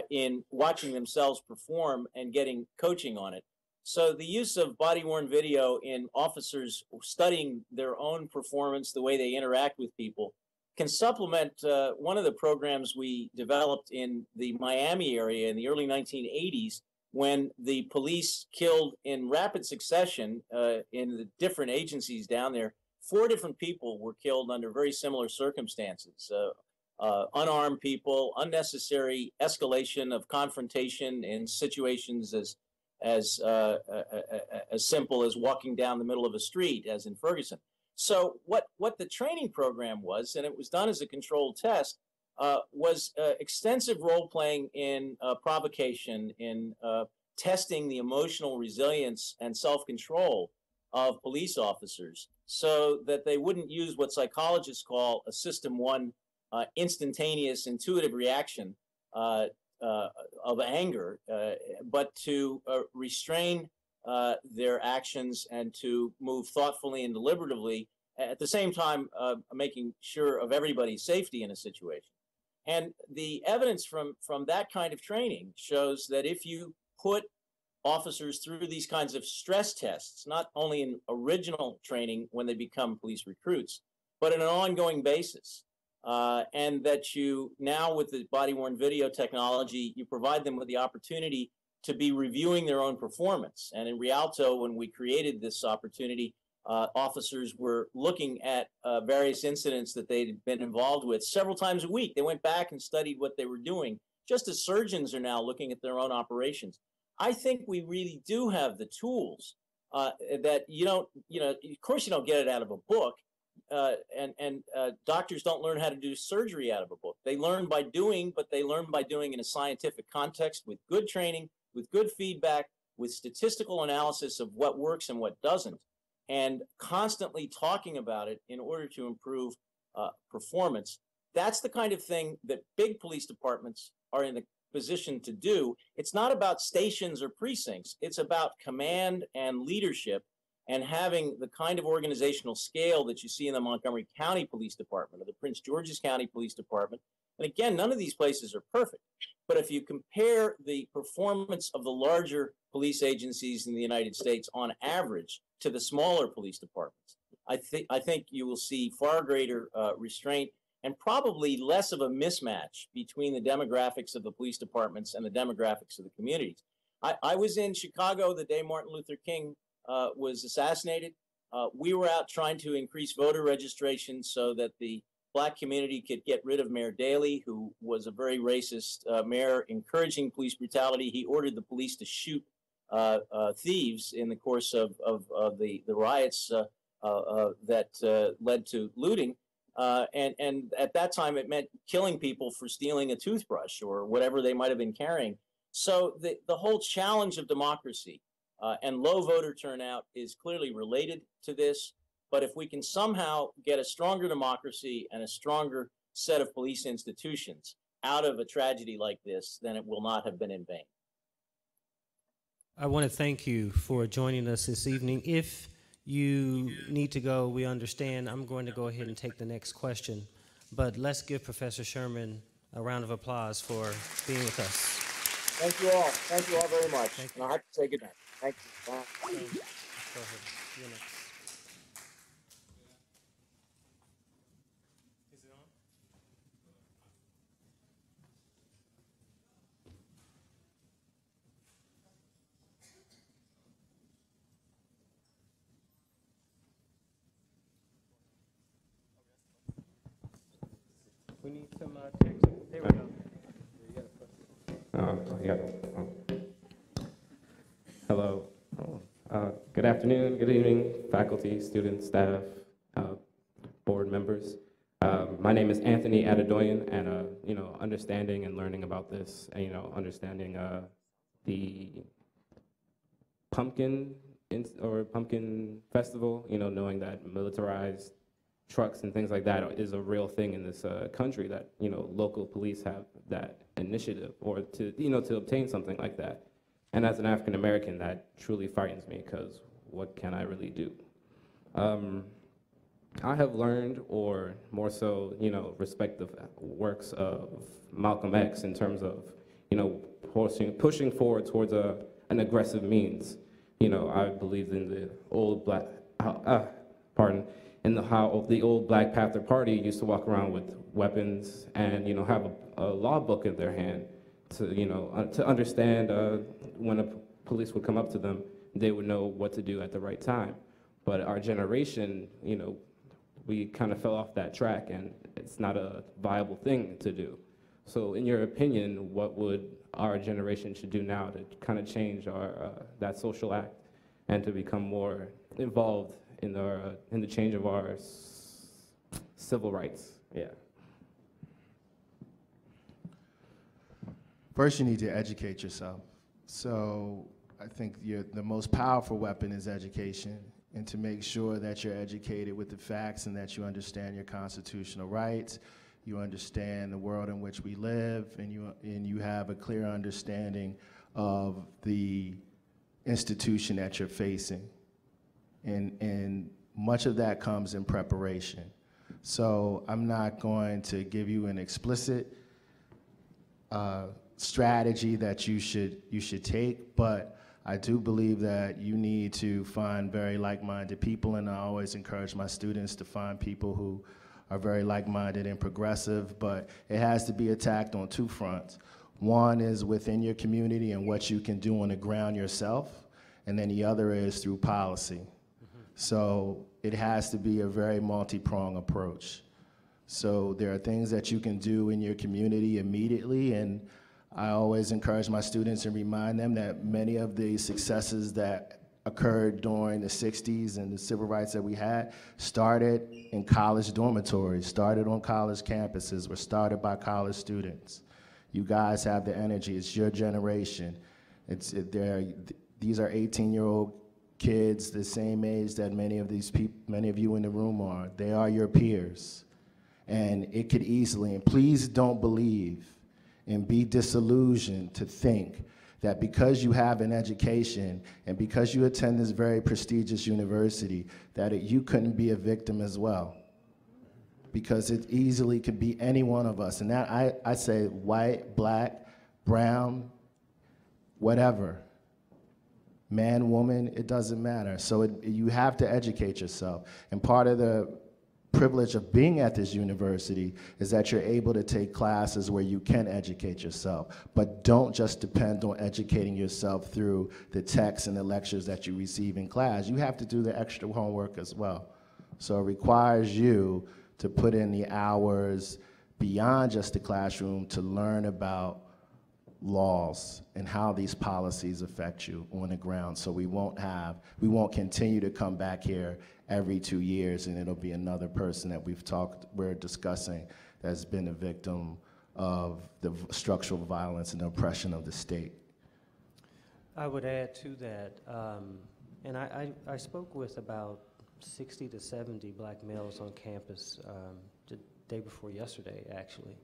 in watching themselves perform and getting coaching on it. So the use of body-worn video in officers studying their own performance, the way they interact with people, can supplement one of the programs we developed in the Miami area in the early 1980s, when the police killed in rapid succession in the different agencies down there. 4 different people were killed under very similar circumstances. unarmed people, unnecessary escalation of confrontation in situations as simple as walking down the middle of a street, as in Ferguson. So what the training program was, and it was done as a controlled test, was extensive role playing in provocation, in testing the emotional resilience and self-control of police officers, so that they wouldn't use what psychologists call a system one instantaneous intuitive reaction of anger, but to restrain their actions and to move thoughtfully and deliberatively, at the same time making sure of everybody's safety in a situation. And the evidence from that kind of training shows that if you put officers through these kinds of stress tests, not only in original training when they become police recruits, but on an ongoing basis, and that you now, with the body-worn video technology, you provide them with the opportunity to be reviewing their own performance. And in Rialto, when we created this opportunity, officers were looking at various incidents that they'd been involved with several times a week. They went back and studied what they were doing, just as surgeons are now looking at their own operations. I think we really do have the tools that you don't, of course you don't get it out of a book, and doctors don't learn how to do surgery out of a book. They learn by doing, but they learn by doing in a scientific context with good training, with good feedback, with statistical analysis of what works and what doesn't, and constantly talking about it in order to improve performance. That's the kind of thing that big police departments are in the position to do. It's not about stations or precincts. It's about command and leadership and having the kind of organizational scale that you see in the Montgomery County Police Department or the Prince George's County Police Department. And again, none of these places are perfect. But if you compare the performance of the larger police agencies in the United States on average to the smaller police departments, I think you will see far greater restraint and probably less of a mismatch between the demographics of the police departments and the demographics of the communities. I was in Chicago the day Martin Luther King was assassinated. We were out trying to increase voter registration so that the Black community could get rid of Mayor Daley, who was a very racist mayor, encouraging police brutality. He ordered the police to shoot thieves in the course of the riots that led to looting. And at that time, it meant killing people for stealing a toothbrush or whatever they might have been carrying. So the whole challenge of democracy and low voter turnout is clearly related to this. But if we can somehow get a stronger democracy and a stronger set of police institutions out of a tragedy like this, then it will not have been in vain. I want to thank you for joining us this evening. If you need to go, we understand. I'm going to go ahead and take the next question. But let's give Professor Sherman a round of applause for being with us. Thank you all. Thank you all very much. Thank you. And I'll have to say good night. Thank you. Bye. Go ahead. You're next. Is it on? We need some text. There we go. Yeah. Hello. Good afternoon, good evening, faculty, students, staff, board members. My name is Anthony Adedoyan, and understanding and learning about this, and understanding the pumpkin festival, knowing that militarized trucks and things like that is a real thing in this country, that local police have that initiative or to obtain something like that. And as an African American, that truly frightens me, because what can I really do? I have learned, or more so, respect the works of Malcolm X in terms of pushing forward towards an aggressive means. I believed in the old how the old Black Panther Party used to walk around with weapons and have a law book in their hand to understand when a police would come up to them, they would know what to do at the right time. But our generation, we kind of fell off that track, and it's not a viable thing to do. So in your opinion, what would our generation should do now to kind of change our that social act and to become more involved in the change of our civil rights? Yeah. First, you need to educate yourself. So I think the most powerful weapon is education, and to make sure that you're educated with the facts and that you understand your constitutional rights, you understand the world in which we live, and you have a clear understanding of the institution that you're facing. And much of that comes in preparation. So I'm not going to give you an explicit strategy that you should take, but I do believe that you need to find very like-minded people, and I always encourage my students to find people who are very like-minded and progressive, but it has to be attacked on two fronts. One is within your community and what you can do on the ground yourself, and then the other is through policy. So it has to be a very multi-pronged approach. So there are things that you can do in your community immediately, and I always encourage my students and remind them that many of the successes that occurred during the 60s and the civil rights that we had started in college dormitories, started on college campuses, were started by college students. You guys have the energy. It's your generation. These are 18-year-old kids the same age that many of you in the room are. They are your peers. And it could easily, and please don't believe and be disillusioned to think that because you have an education and because you attend this very prestigious university, that you couldn't be a victim as well. Because it easily could be any one of us. And that I say white, black, brown, whatever. Man, woman, it doesn't matter. So you have to educate yourself. And part of the privilege of being at this university is that you're able to take classes where you can educate yourself. But don't just depend on educating yourself through the texts and the lectures that you receive in class. You have to do the extra homework as well. So it requires you to put in the hours beyond just the classroom to learn about laws and how these policies affect you on the ground. So we won't continue to come back here every 2 years and it'll be another person that we're discussing that's been a victim of the structural violence and oppression of the state. I would add to that, and I spoke with about 60 to 70 black males on campus the day before yesterday, actually.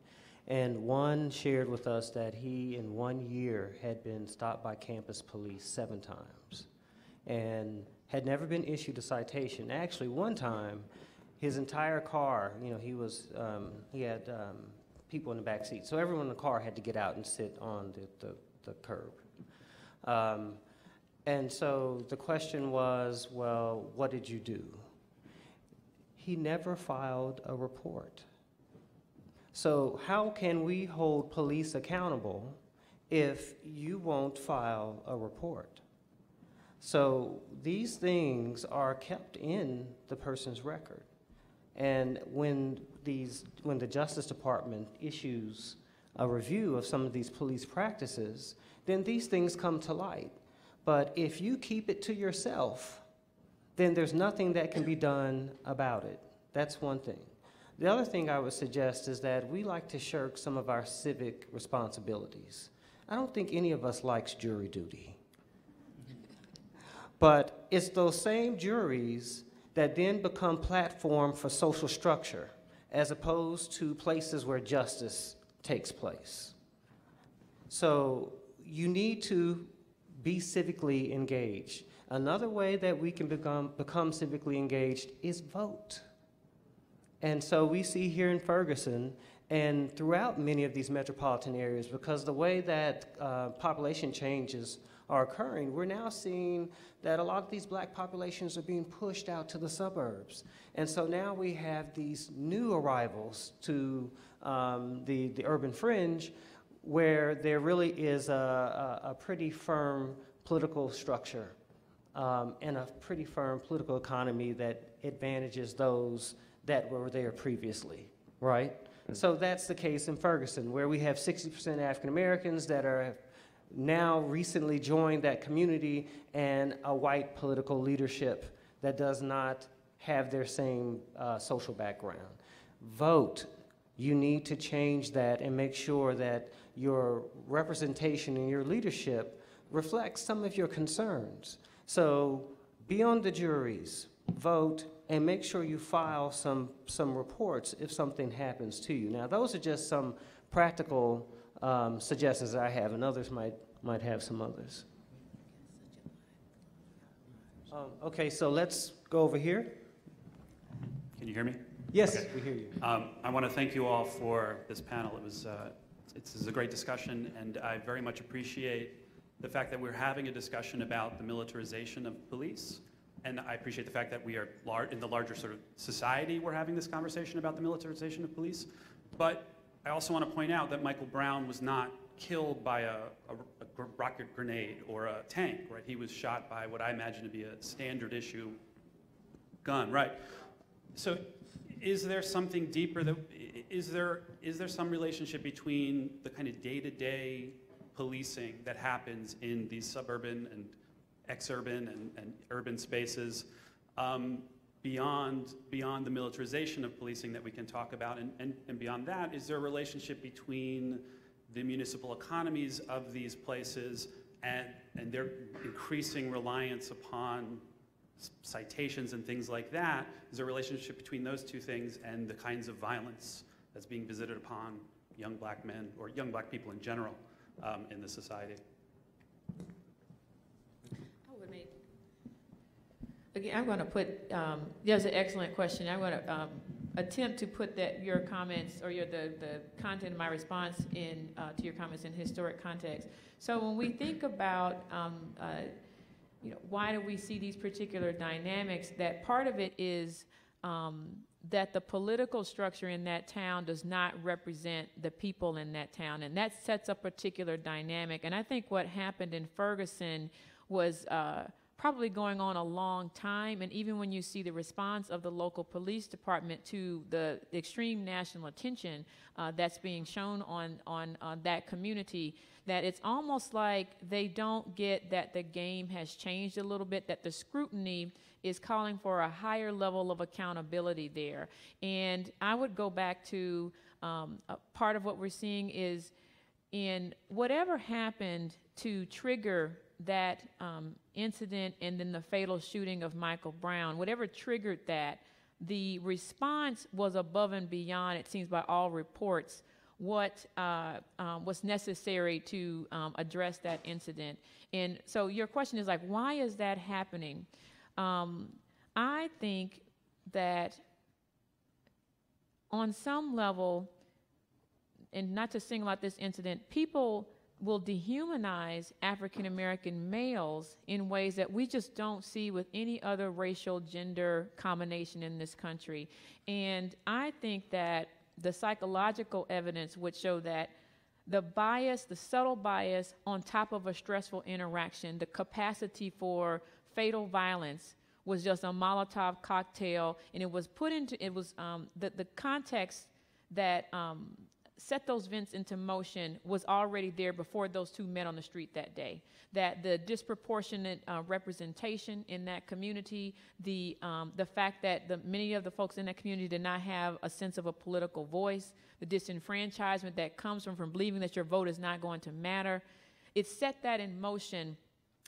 And one shared with us that he, in 1 year, had been stopped by campus police 7 times and had never been issued a citation. Actually, one time, his entire car, he had people in the back seat, so everyone in the car had to get out and sit on the curb. And so the question was, well, what did you do? He never filed a report. So how can we hold police accountable if you won't file a report? So these things are kept in the person's record. And when the Justice Department issues a review of some of these police practices, then these things come to light. But if you keep it to yourself, then there's nothing that can be done about it. That's one thing. The other thing I would suggest is that we like to shirk some of our civic responsibilities. I don't think any of us likes jury duty. But it's those same juries that then become platform for social structure, as opposed to places where justice takes place. So you need to be civically engaged. Another way that we can become civically engaged is vote. And so we see here in Ferguson and throughout many of these metropolitan areas, because the way that population changes are occurring, we're now seeing that a lot of these black populations are being pushed out to the suburbs. And so now we have these new arrivals to the urban fringe, where there really is a pretty firm political structure and a pretty firm political economy that advantages those that were there previously, right? So that's the case in Ferguson, where we have 60% African Americans that are now recently joined that community, and a white political leadership that does not have their same social background. Vote. You need to change that and make sure that your representation and your leadership reflects some of your concerns. So be on the juries, vote, and make sure you file some reports if something happens to you. Now, those are just some practical suggestions that I have, and others might have some others. Okay, so let's go over here. Can you hear me? Yes, Okay. we hear you. I want to thank you all for this panel. This is a great discussion, and I very much appreciate the fact that we're having a discussion about the militarization of police. And I appreciate the fact that we are in the larger sort of society, we're having this conversation about the militarization of police. But I also want to point out that Michael Brown was not killed by a rocket grenade or a tank, right? He was shot by what I imagine to be a standard issue gun, right? So is there something deeper is there some relationship between the kind of day-to-day policing that happens in these suburban and exurban and urban spaces beyond the militarization of policing that we can talk about, and beyond that, is there a relationship between the municipal economies of these places and their increasing reliance upon citations and things like that? Is there a relationship between those two things and the kinds of violence that's being visited upon young black men or young black people in general in the society? Again, I'm going to put, that's an excellent question. I'm going to attempt to put your comments or the content of my response to your comments in historic context. So when we think about why do we see these particular dynamics, that part of it is that the political structure in that town does not represent the people in that town, and that sets a particular dynamic. And I think what happened in Ferguson was probably going on a long time, and even when you see the response of the local police department to the extreme national attention that's being shown on that community, that it's almost like they don't get that the game has changed a little bit, that the scrutiny is calling for a higher level of accountability there. And I would go back to a part of what we're seeing is in whatever happened to trigger that incident and then the fatal shooting of Michael Brown, whatever triggered that, the response was above and beyond, it seems by all reports, what was necessary to address that incident. And so your question is like, why is that happening? I think that on some level, and not to single out this incident, people will dehumanize African American males in ways that we just don't see with any other racial gender combination in this country. And I think that the psychological evidence would show that the bias, the subtle bias on top of a stressful interaction, the capacity for fatal violence was just a Molotov cocktail, and it was put into, the context that set those events into motion was already there before those two met on the street that day. That the disproportionate representation in that community, the fact that many of the folks in that community did not have a sense of a political voice, the disenfranchisement that comes from believing that your vote is not going to matter, it set that in motion.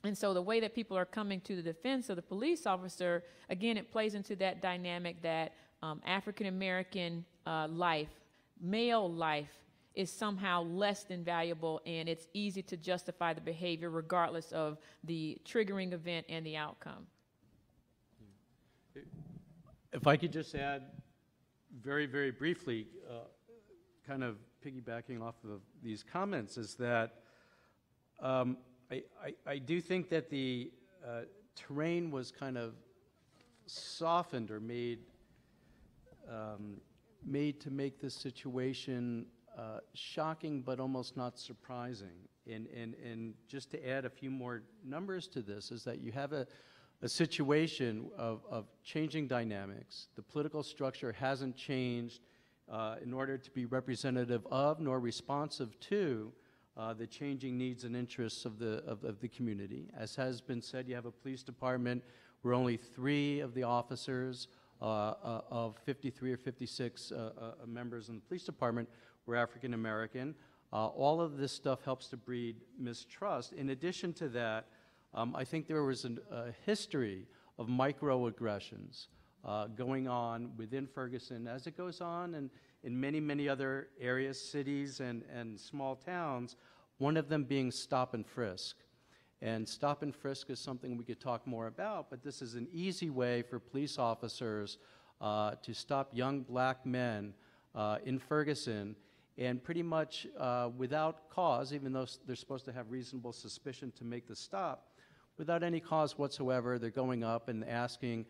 And so the way that people are coming to the defense of the police officer, again, it plays into that dynamic that African American life, male life, is somehow less than valuable, and it's easy to justify the behavior regardless of the triggering event and the outcome. If I could just add very, very briefly, kind of piggybacking off of these comments, is that I do think that the terrain was kind of softened or made to make this situation shocking but almost not surprising. And just to add a few more numbers to this is that you have a situation of changing dynamics. The political structure hasn't changed in order to be representative of nor responsive to the changing needs and interests of the community. As has been said, you have a police department where only 3 of the officers of 53 or 56 members in the police department were African American. All of this stuff helps to breed mistrust. In addition to that, I think there was a history of microaggressions going on within Ferguson, as it goes on in many, many other areas, cities, and small towns, one of them being stop and frisk. And stop and frisk is something we could talk more about, but this is an easy way for police officers to stop young black men in Ferguson, and pretty much without cause, even though they're supposed to have reasonable suspicion to make the stop, without any cause whatsoever, they're going up and asking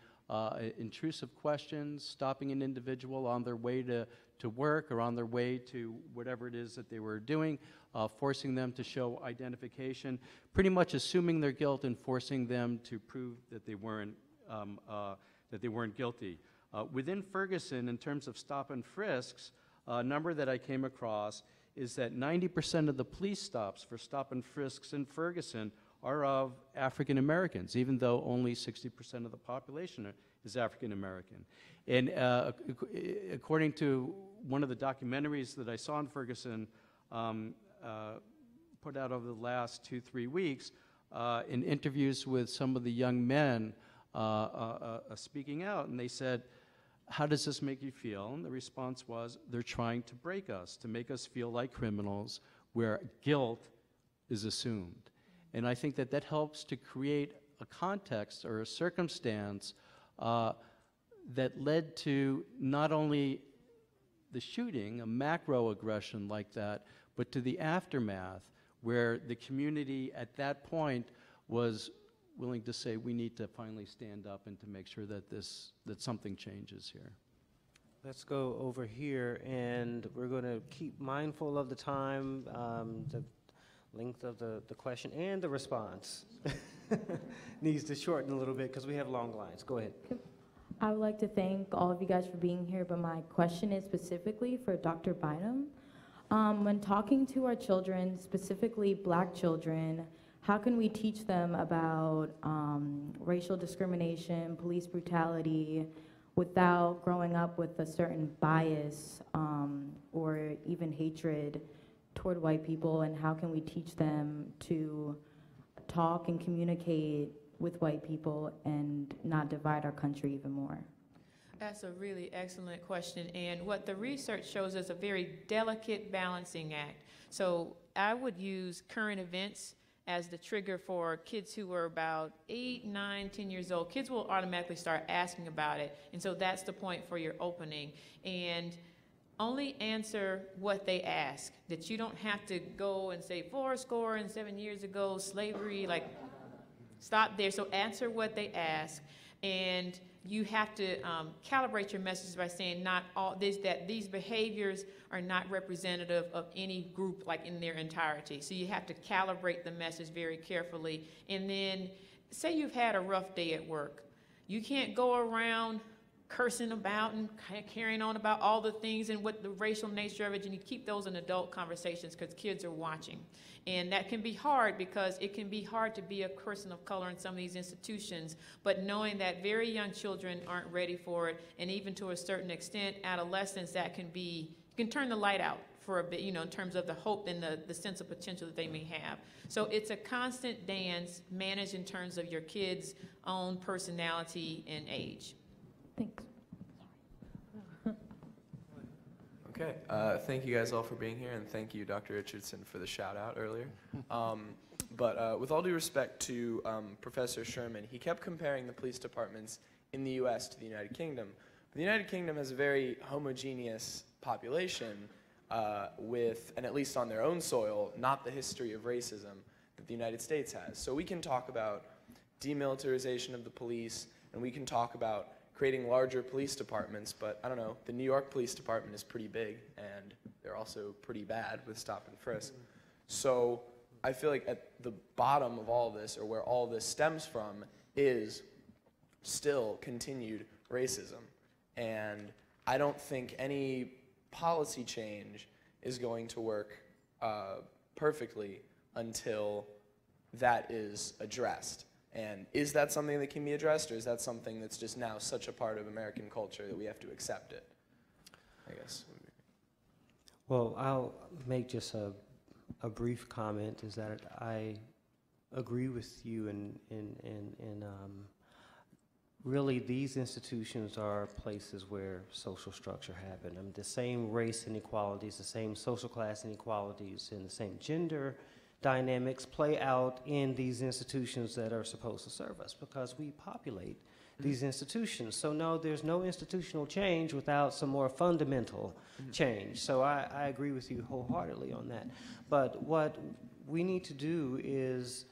intrusive questions, stopping an individual on their way to work or on their way to whatever it is that they were doing, forcing them to show identification, pretty much assuming their guilt and forcing them to prove that they weren't guilty. Within Ferguson, in terms of stop and frisks, a number that I came across is that 90% of the police stops for stop and frisks in Ferguson are of African Americans, even though only 60% of the population is African American. And according to one of the documentaries that I saw in Ferguson, put out over the last 2-3 weeks, in interviews with some of the young men speaking out, and they said, "How does this make you feel?" And the response was, "They're trying to break us, to make us feel like criminals where guilt is assumed." And I think that that helps to create a context or a circumstance that led to not only the shooting, a macro aggression like that, but to the aftermath, where the community at that point was willing to say, we need to finally stand up and to make sure that that something changes here. Let's go over here, and we're going to keep mindful of the time, the length of the question and the response needs to shorten a little bit because we have long lines. Go ahead. I would like to thank all of you guys for being here, but my question is specifically for Dr. Bynum. When talking to our children, specifically black children, how can we teach them about racial discrimination, police brutality, without growing up with a certain bias or even hatred toward white people, and how can we teach them to talk and communicate with white people and not divide our country even more? That's a really excellent question, and what the research shows is a very delicate balancing act. So I would use current events as the trigger for kids who are about 8, 9, 10 years old. Kids will automatically start asking about it, and so that's the point for your opening. And only answer what they ask, that you don't have to go and say 407 years ago, slavery, like stop there. So answer what they ask, and you have to calibrate your message by saying not all this, that these behaviors are not representative of any group like in their entirety. So you have to calibrate the message very carefully. And then say you've had a rough day at work. You can't go around cursing about and carrying on about all the things and what the racial nature of it. You need to keep those in adult conversations because kids are watching. And that can be hard because it can be hard to be a person of color in some of these institutions, but knowing that very young children aren't ready for it, and even to a certain extent, adolescents, that can be, you can turn the light out for a bit, you know, in terms of the hope and the sense of potential that they may have. So it's a constant dance managed in terms of your kids' own personality and age. Thanks. Okay, thank you guys all for being here, and thank you, Dr. Richardson, for the shout out earlier. But with all due respect to Professor Sherman, he kept comparing the police departments in the US to the United Kingdom. The United Kingdom has a very homogeneous population with, and at least on their own soil, not the history of racism that the United States has. So we can talk about demilitarization of the police, and we can talk about creating larger police departments, but I don't know, the New York Police Department is pretty big, and they're also pretty bad with stop and frisk. So I feel like at the bottom of all this, or where all this stems from, is still continued racism. And I don't think any policy change is going to work perfectly until that is addressed. And is that something that can be addressed, or is that something that's just now such a part of American culture that we have to accept it, I guess? Well, I'll make just a brief comment, is that I agree with you in really these institutions are places where social structure happen. I mean, the same race inequalities, the same social class inequalities, and the same gender dynamics play out in these institutions that are supposed to serve us, because we populate these institutions. So no, there's no institutional change without some more fundamental change. So I agree with you wholeheartedly on that. But what we need to do is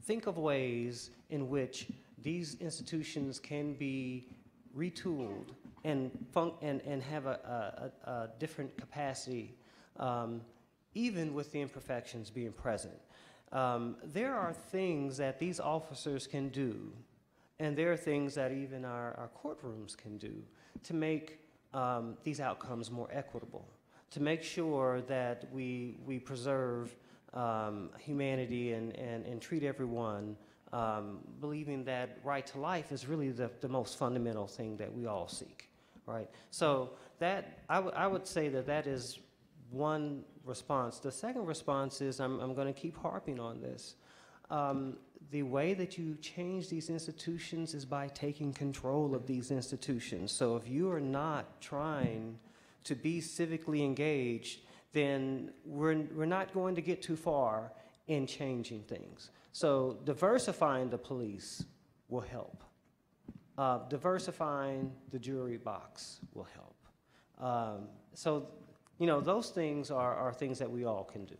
think of ways in which these institutions can be retooled and have a different capacity, even with the imperfections being present. There are things that these officers can do, and there are things that even our courtrooms can do to make these outcomes more equitable, to make sure that we preserve humanity and treat everyone, believing that right to life is really the most fundamental thing that we all seek, right? So that I would say that is one response. The second response is, I'm going to keep harping on this. The way that you change these institutions is by taking control of these institutions. So if you are not trying to be civically engaged, then we're not going to get too far in changing things. So diversifying the police will help. Diversifying the jury box will help. So, you know, those things are things that we all can do.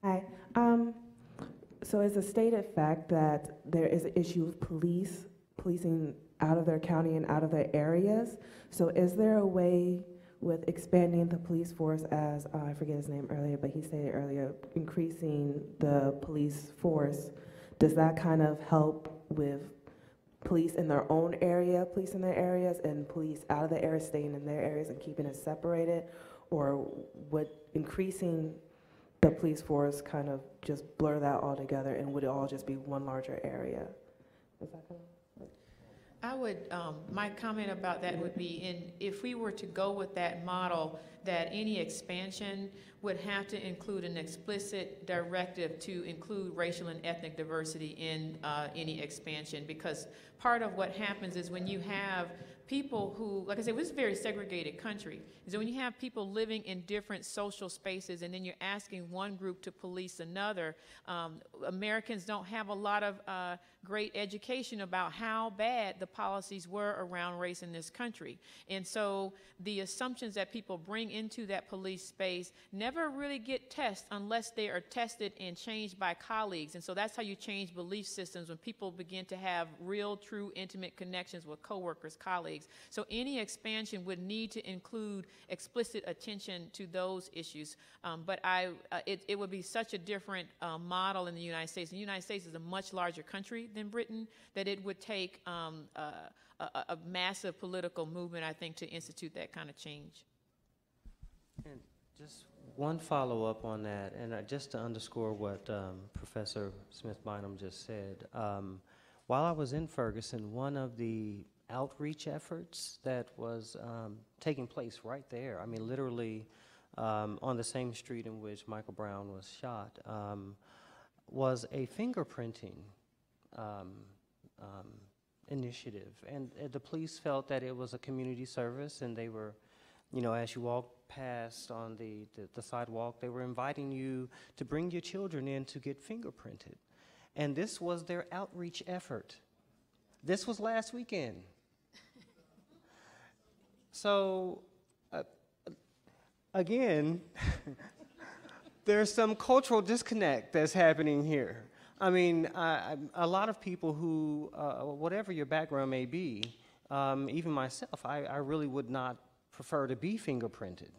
Hi. So it's a stated fact that there is an issue with policing out of their county and out of their areas. So is there a way with expanding the police force, as I forget his name earlier, but he stated earlier, increasing the police force, does that kind of help with police in their own area, police in their areas, and police out of the area staying in their areas and keeping it separated? Or would increasing the police force kind of just blur that all together, and would it all just be one larger area? Is that kind of? I would, my comment about that would be, if we were to go with that model, that any expansion would have to include an explicit directive to include racial and ethnic diversity in any expansion, because part of what happens is when you have people who, like I said, this is a very segregated country, is that when you have people living in different social spaces and then you're asking one group to police another, Americans don't have a lot of great education about how bad the policies were around race in this country. And so the assumptions that people bring into that police space never really get tested unless they are tested and changed by colleagues. And so that's how you change belief systems, when people begin to have real, true, intimate connections with coworkers, colleagues. So any expansion would need to include explicit attention to those issues. But it would be such a different model in the United States. The United States is a much larger country than Britain, that it would take a massive political movement, I think, to institute that kind of change. And just one follow-up on that, and just to underscore what Professor Smith-Bynum just said. While I was in Ferguson, one of the outreach efforts that was taking place right there, I mean, literally on the same street in which Michael Brown was shot, was a fingerprinting initiative. And the police felt that it was a community service, and they were, you know, as you walk past on the sidewalk, they were inviting you to bring your children in to get fingerprinted. And this was their outreach effort. This was last weekend. So, again, there's some cultural disconnect that's happening here. I mean, a lot of people who, whatever your background may be, even myself, I really would not prefer to be fingerprinted.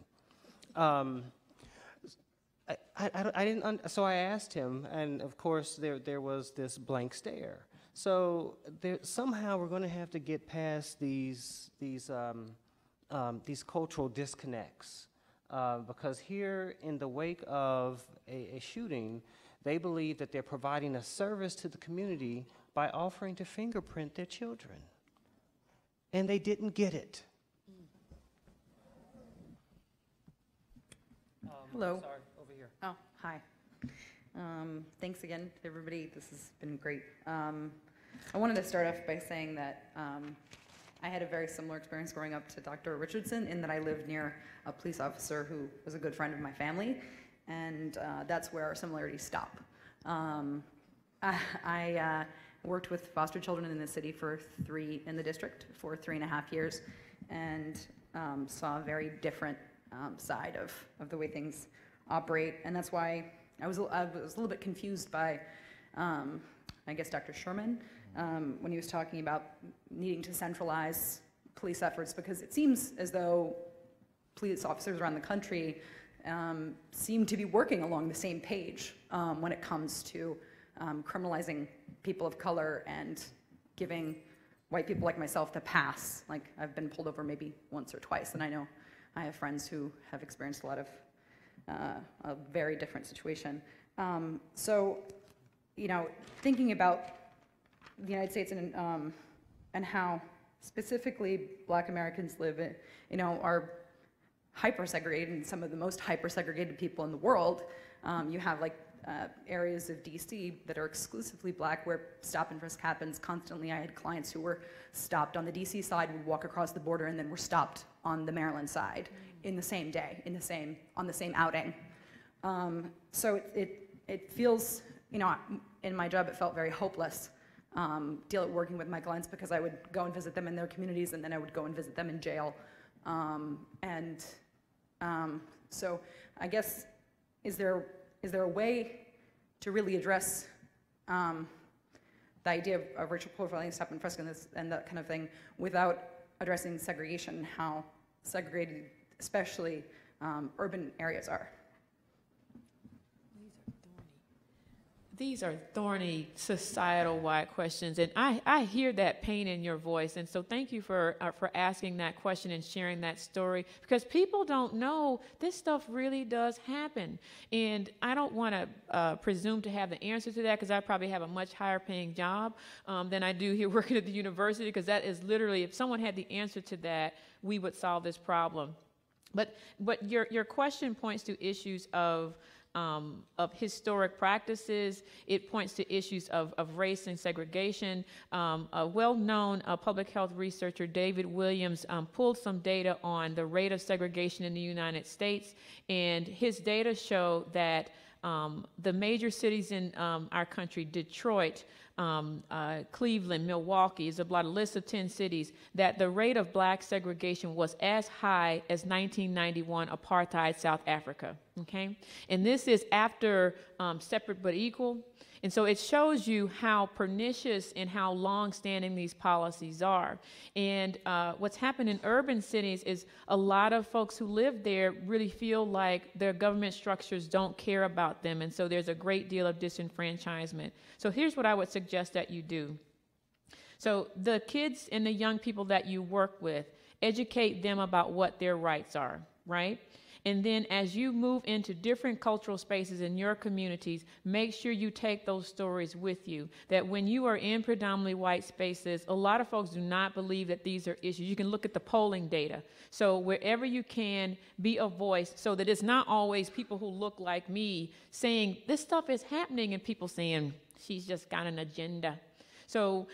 I didn't, so I asked him, and of course there was this blank stare. So somehow we're going to have to get past these cultural disconnects, because here in the wake of a shooting, they believe that they're providing a service to the community by offering to fingerprint their children, and they didn't get it. Hello. Sorry, over here. Oh, hi. Thanks again, everybody. This has been great. I wanted to start off by saying that I had a very similar experience growing up to Dr. Richardson, in that I lived near a police officer who was a good friend of my family, and that's where our similarities stop. I worked with foster children in the city in the district for 3.5 years, and saw a very different side of the way things operate, and that's why I was a little bit confused by, I guess, Dr. Sherman when he was talking about needing to centralize police efforts, because it seems as though police officers around the country seem to be working along the same page when it comes to criminalizing people of color and giving white people like myself the pass. Like, I've been pulled over maybe once or twice, and I know I have friends who have experienced a lot of a very different situation. So, you know, thinking about the United States and how specifically Black Americans live, you know, are hyper-segregated, and some of the most hyper-segregated people in the world. You have like areas of DC that are exclusively Black, where stop and frisk happens constantly. I had clients who were stopped on the DC side, would walk across the border, and then were stopped on the Maryland side in the same day, on the same outing. So it feels, you know, in my job it felt very hopeless working with my clients, because I would go and visit them in their communities, and then I would go and visit them in jail. So I guess, is there a way to really address the idea of racial profiling, stop and frisk, and that kind of thing, without addressing segregation, how segregated, especially urban areas are? These are thorny societal-wide questions, and I hear that pain in your voice, and so thank you for asking that question and sharing that story, because people don't know this stuff really does happen, and I don't want to presume to have the answer to that, because I probably have a much higher-paying job than I do here working at the university, because that is literally, if someone had the answer to that, we would solve this problem. But your question points to issues of historic practices. It points to issues of race and segregation. A well-known public health researcher, David Williams, pulled some data on the rate of segregation in the United States, and his data show that the major cities in our country, Detroit, Cleveland, Milwaukee, is about a list of 10 cities, that the rate of Black segregation was as high as 1991 apartheid South Africa, okay? And this is after separate but equal. And so it shows you how pernicious and how long-standing these policies are. And what's happened in urban cities is a lot of folks who live there really feel like their government structures don't care about them. And so there's a great deal of disenfranchisement. So here's what I would suggest that you do. So the kids and the young people that you work with, educate them about what their rights are, right? And then as you move into different cultural spaces in your communities, make sure you take those stories with you. That when you are in predominantly white spaces, a lot of folks do not believe that these are issues. You can look at the polling data. So wherever you can, be a voice, so that it's not always people who look like me saying, this stuff is happening, and people saying, she's just got an agenda. So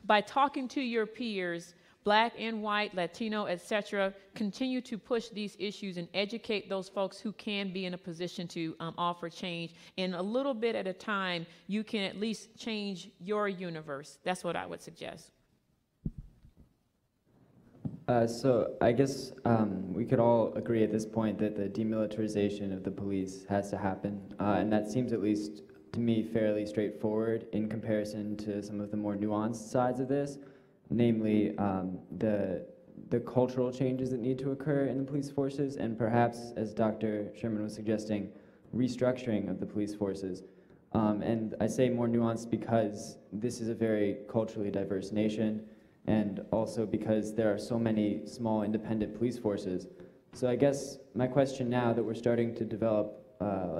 by talking to your peers, Black and white, Latino, etc., continue to push these issues and educate those folks who can be in a position to offer change. And a little bit at a time, you can at least change your universe. That's what I would suggest. So I guess we could all agree at this point that the demilitarization of the police has to happen. And that seems, at least to me, fairly straightforward in comparison to some of the more nuanced sides of this. Namely, the cultural changes that need to occur in the police forces, and perhaps, as Dr. Sherman was suggesting, restructuring of the police forces. And I say more nuanced because this is a very culturally diverse nation, and also because there are so many small independent police forces. So I guess my question now that we're starting to develop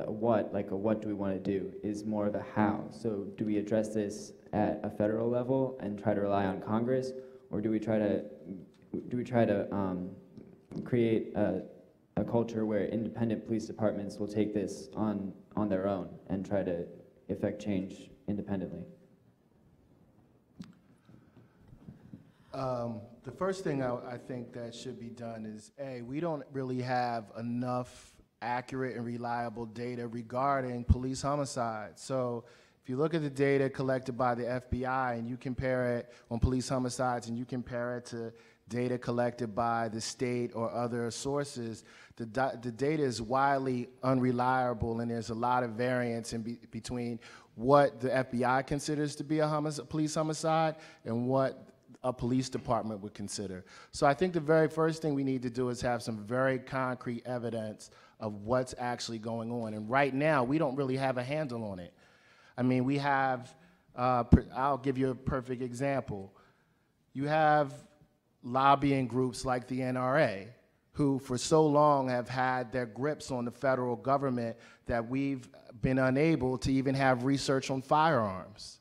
what do we want to do is more of a how. So do we address this at a federal level and try to rely on Congress, or do we try to create a culture where independent police departments will take this on their own and try to effect change independently? The first thing I think that should be done is, we don't really have enough accurate and reliable data regarding police homicide. So if you look at the data collected by the FBI and you compare it on police homicides and you compare it to data collected by the state or other sources, the data is widely unreliable, and there's a lot of variance between what the FBI considers to be a police homicide and what a police department would consider. So I think the very first thing we need to do is have some very concrete evidence of what's actually going on. And right now, we don't really have a handle on it. I mean, we have, I'll give you a perfect example. You have lobbying groups like the NRA, who for so long have had their grips on the federal government that we've been unable to even have research on firearms.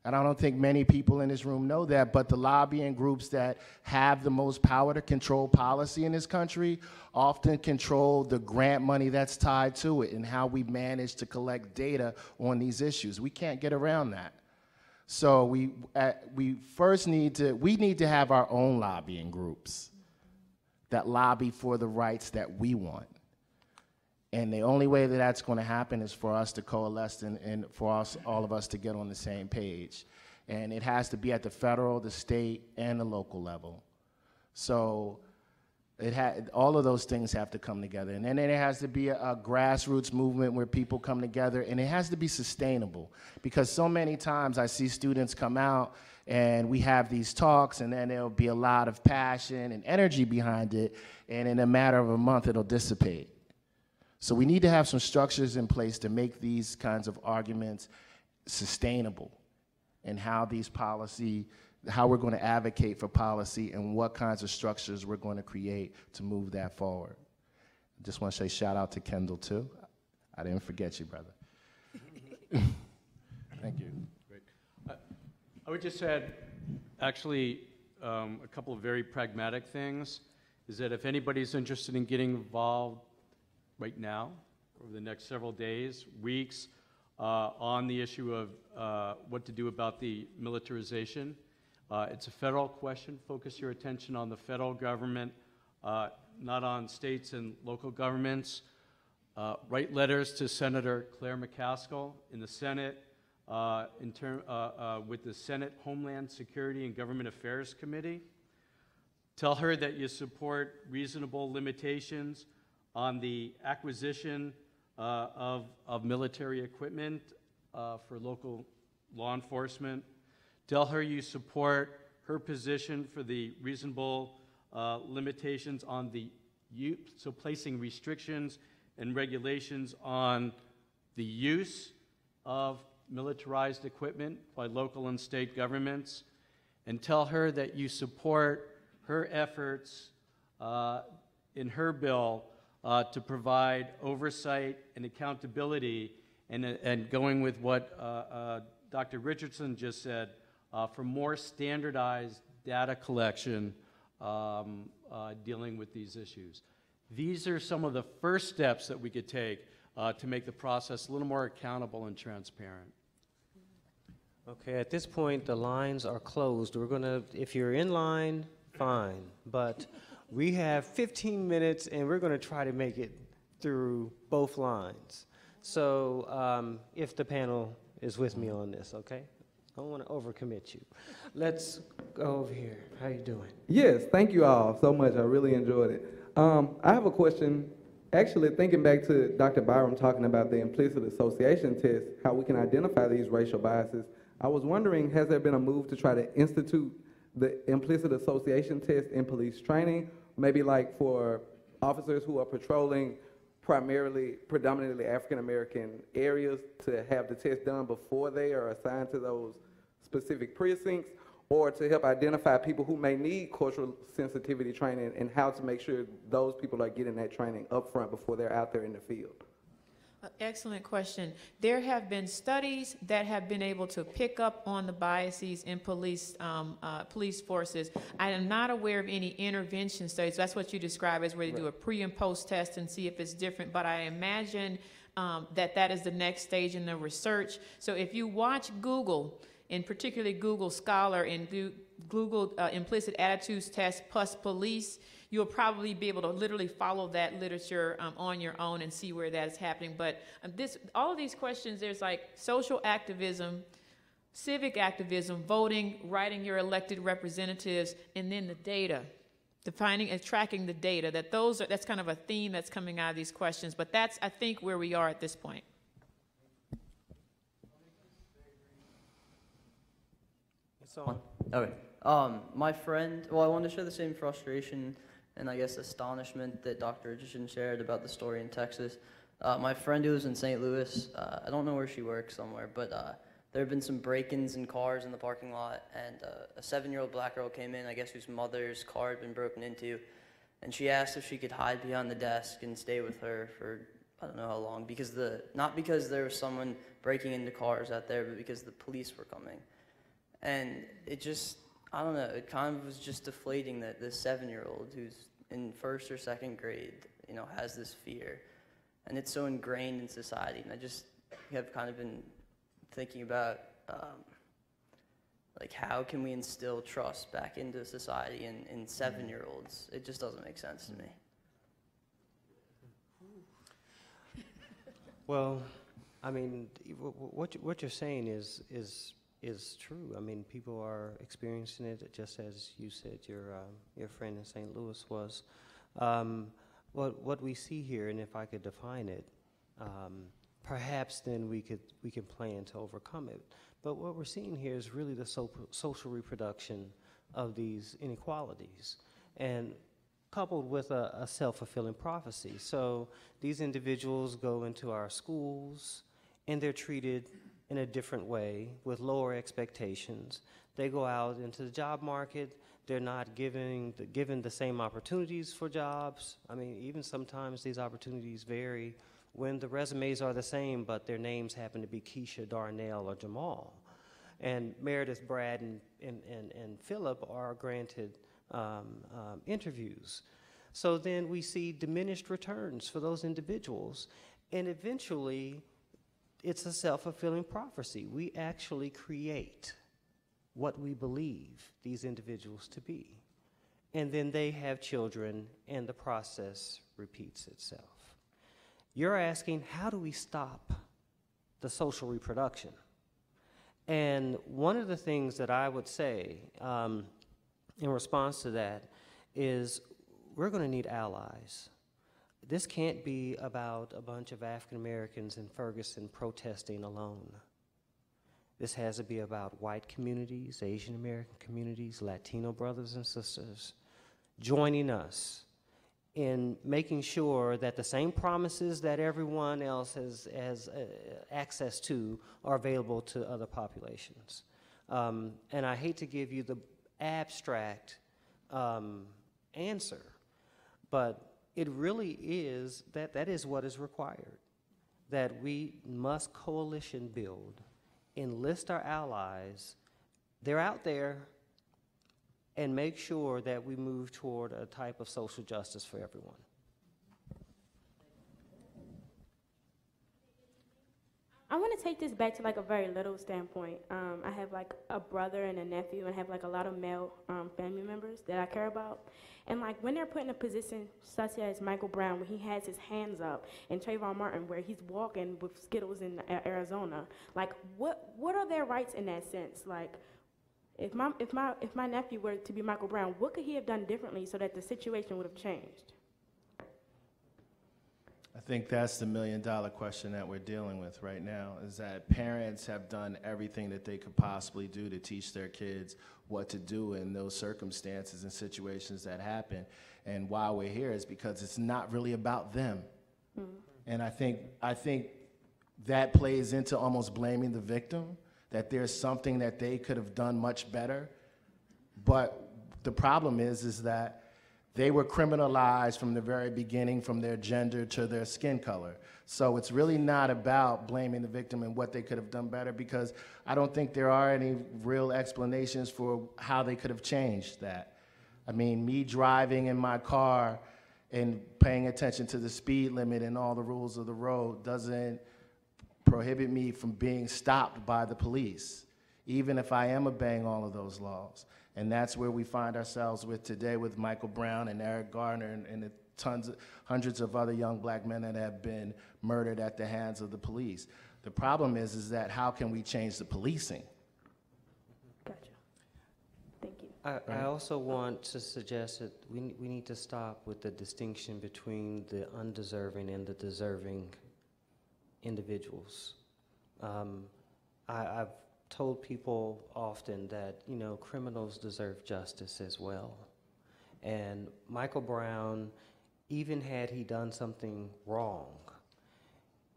And I don't think many people in this room know that, but the lobbying groups that have the most power to control policy in this country often control the grant money that's tied to it and how we manage to collect data on these issues. We can't get around that. So we first need to have our own lobbying groups that lobby for the rights that we want. And the only way that that's going to happen is for us to coalesce and for us, all of us to get on the same page. And it has to be at the federal, the state, and the local level. So all of those things have to come together. And then there has to be a grassroots movement where people come together, and it has to be sustainable. Because so many times I see students come out and we have these talks, and then there'll be a lot of passion and energy behind it, and in a matter of a month it'll dissipate. So we need to have some structures in place to make these kinds of arguments sustainable, and how we're going to advocate for policy and what kinds of structures we're going to create to move that forward. I just want to say shout out to Kendall too. I didn't forget you, brother. Thank you. Great. I would just add, actually, a couple of very pragmatic things, is that if anybody's interested in getting involved right now, over the next several days, weeks, on the issue of what to do about the militarization. It's a federal question. Focus your attention on the federal government, not on states and local governments. Write letters to Senator Claire McCaskill in the Senate, with the Senate Homeland Security and Government Affairs Committee. Tell her that you support reasonable limitations on the acquisition of military equipment for local law enforcement. Tell her you support her position for the reasonable limitations on the use, so placing restrictions and regulations on the use of militarized equipment by local and state governments. And tell her that you support her efforts in her bill to provide oversight and accountability, and going with what Dr. Richardson just said, for more standardized data collection dealing with these issues. These are some of the first steps that we could take to make the process a little more accountable and transparent. Okay, at this point, the lines are closed. We're gonna, if you're in line, fine, but we have 15 minutes, and we're going to try to make it through both lines. So if the panel is with me on this, okay? I don't want to overcommit you. Let's go over here. How you doing? Yes, thank you all so much. I really enjoyed it. I have a question. Actually, thinking back to Dr. Byram talking about the implicit association test, how we can identify these racial biases, I was wondering, has there been a move to try to institute the implicit association test in police training? Maybe like for officers who are patrolling predominantly African American areas to have the test done before they are assigned to those specific precincts, or to help identify people who may need cultural sensitivity training and how to make sure those people are getting that training up front before they're out there in the field? Excellent question. There have been studies that have been able to pick up on the biases in police forces. I am not aware of any intervention studies. That's what you describe as where they do a pre and post test and see if it's different. But I imagine that is the next stage in the research. So if you watch Google, and particularly Google Scholar and Google Implicit Attitudes Test plus police, you'll probably be able to literally follow that literature on your own and see where that is happening. But all of these questions, there's like social activism, civic activism, voting, writing your elected representatives, and then the data, defining and tracking the data. That's kind of a theme that's coming out of these questions. But that's, I think, where we are at this point. Okay. My friend, I wanted to share the same frustration and I guess astonishment that Dr. Richardson shared about the story in Texas. My friend who was in St. Louis, I don't know where she works somewhere, but there have been some break-ins in cars in the parking lot, and a 7-year-old black girl came in, I guess whose mother's car had been broken into, and she asked if she could hide behind the desk and stay with her for I don't know how long, not because there was someone breaking into cars out there, but because the police were coming. And it just, I don't know, it kind of was just deflating that this 7-year-old who's in 1st or 2nd grade, has this fear. And it's so ingrained in society. And I just have kind of been thinking about, how can we instill trust back into society in 7-year-olds? It just doesn't make sense to me. Well, I mean, what you're saying is true. I mean, people are experiencing it just as you said your friend in St. Louis was. What we see here, and if I could define it, perhaps then we can plan to overcome it. But what we're seeing here is really the social reproduction of these inequalities, and coupled with a self-fulfilling prophecy. So these individuals go into our schools, and they're treated in a different way with lower expectations. They go out into the job market, they're not given the same opportunities for jobs. I mean, even sometimes these opportunities vary when the resumes are the same, but their names happen to be Keisha, Darnell, or Jamal. And Meredith, Brad, and Philip are granted interviews. So then we see diminished returns for those individuals, and eventually it's a self-fulfilling prophecy. We actually create what we believe these individuals to be. And then they have children, and the process repeats itself. You're asking, how do we stop the social reproduction? And one of the things that I would say in response to that is we're going to need allies. This can't be about a bunch of African Americans in Ferguson protesting alone. This has to be about white communities, Asian American communities, Latino brothers and sisters joining us in making sure that the same promises that everyone else has access to are available to other populations. And I hate to give you the abstract answer, but it really is that is what is required, that we must coalition build, enlist our allies, they're out there, and make sure that we move toward a type of social justice for everyone. I want to take this back to like a very little standpoint. I have like a brother and a nephew, and I have like a lot of male family members that I care about. And like when they're put in a position such as Michael Brown, when he has his hands up, and Trayvon Martin, where he's walking with Skittles in Arizona, like what are their rights in that sense? Like if my nephew were to be Michael Brown, what could he have done differently so that the situation would have changed? I think that's the million-dollar question that we're dealing with right now, is that parents have done everything that they could possibly do to teach their kids what to do in those circumstances and situations that happen. And why we're here is because it's not really about them. And I think that plays into almost blaming the victim, that there's something that they could have done much better. But the problem is that they were criminalized from the very beginning, from their gender to their skin color. So it's really not about blaming the victim and what they could have done better, because I don't think there are any real explanations for how they could have changed that. I mean, me driving in my car and paying attention to the speed limit and all the rules of the road doesn't prohibit me from being stopped by the police, even if I am obeying all of those laws. And that's where we find ourselves with today with Michael Brown and Eric Garner and the hundreds of other young black men that have been murdered at the hands of the police. The problem is that how can we change the policing? Gotcha. Thank you. I also want to suggest that we need to stop with the distinction between the undeserving and the deserving individuals. I've told people often that, you know, criminals deserve justice as well. And Michael Brown, even had he done something wrong,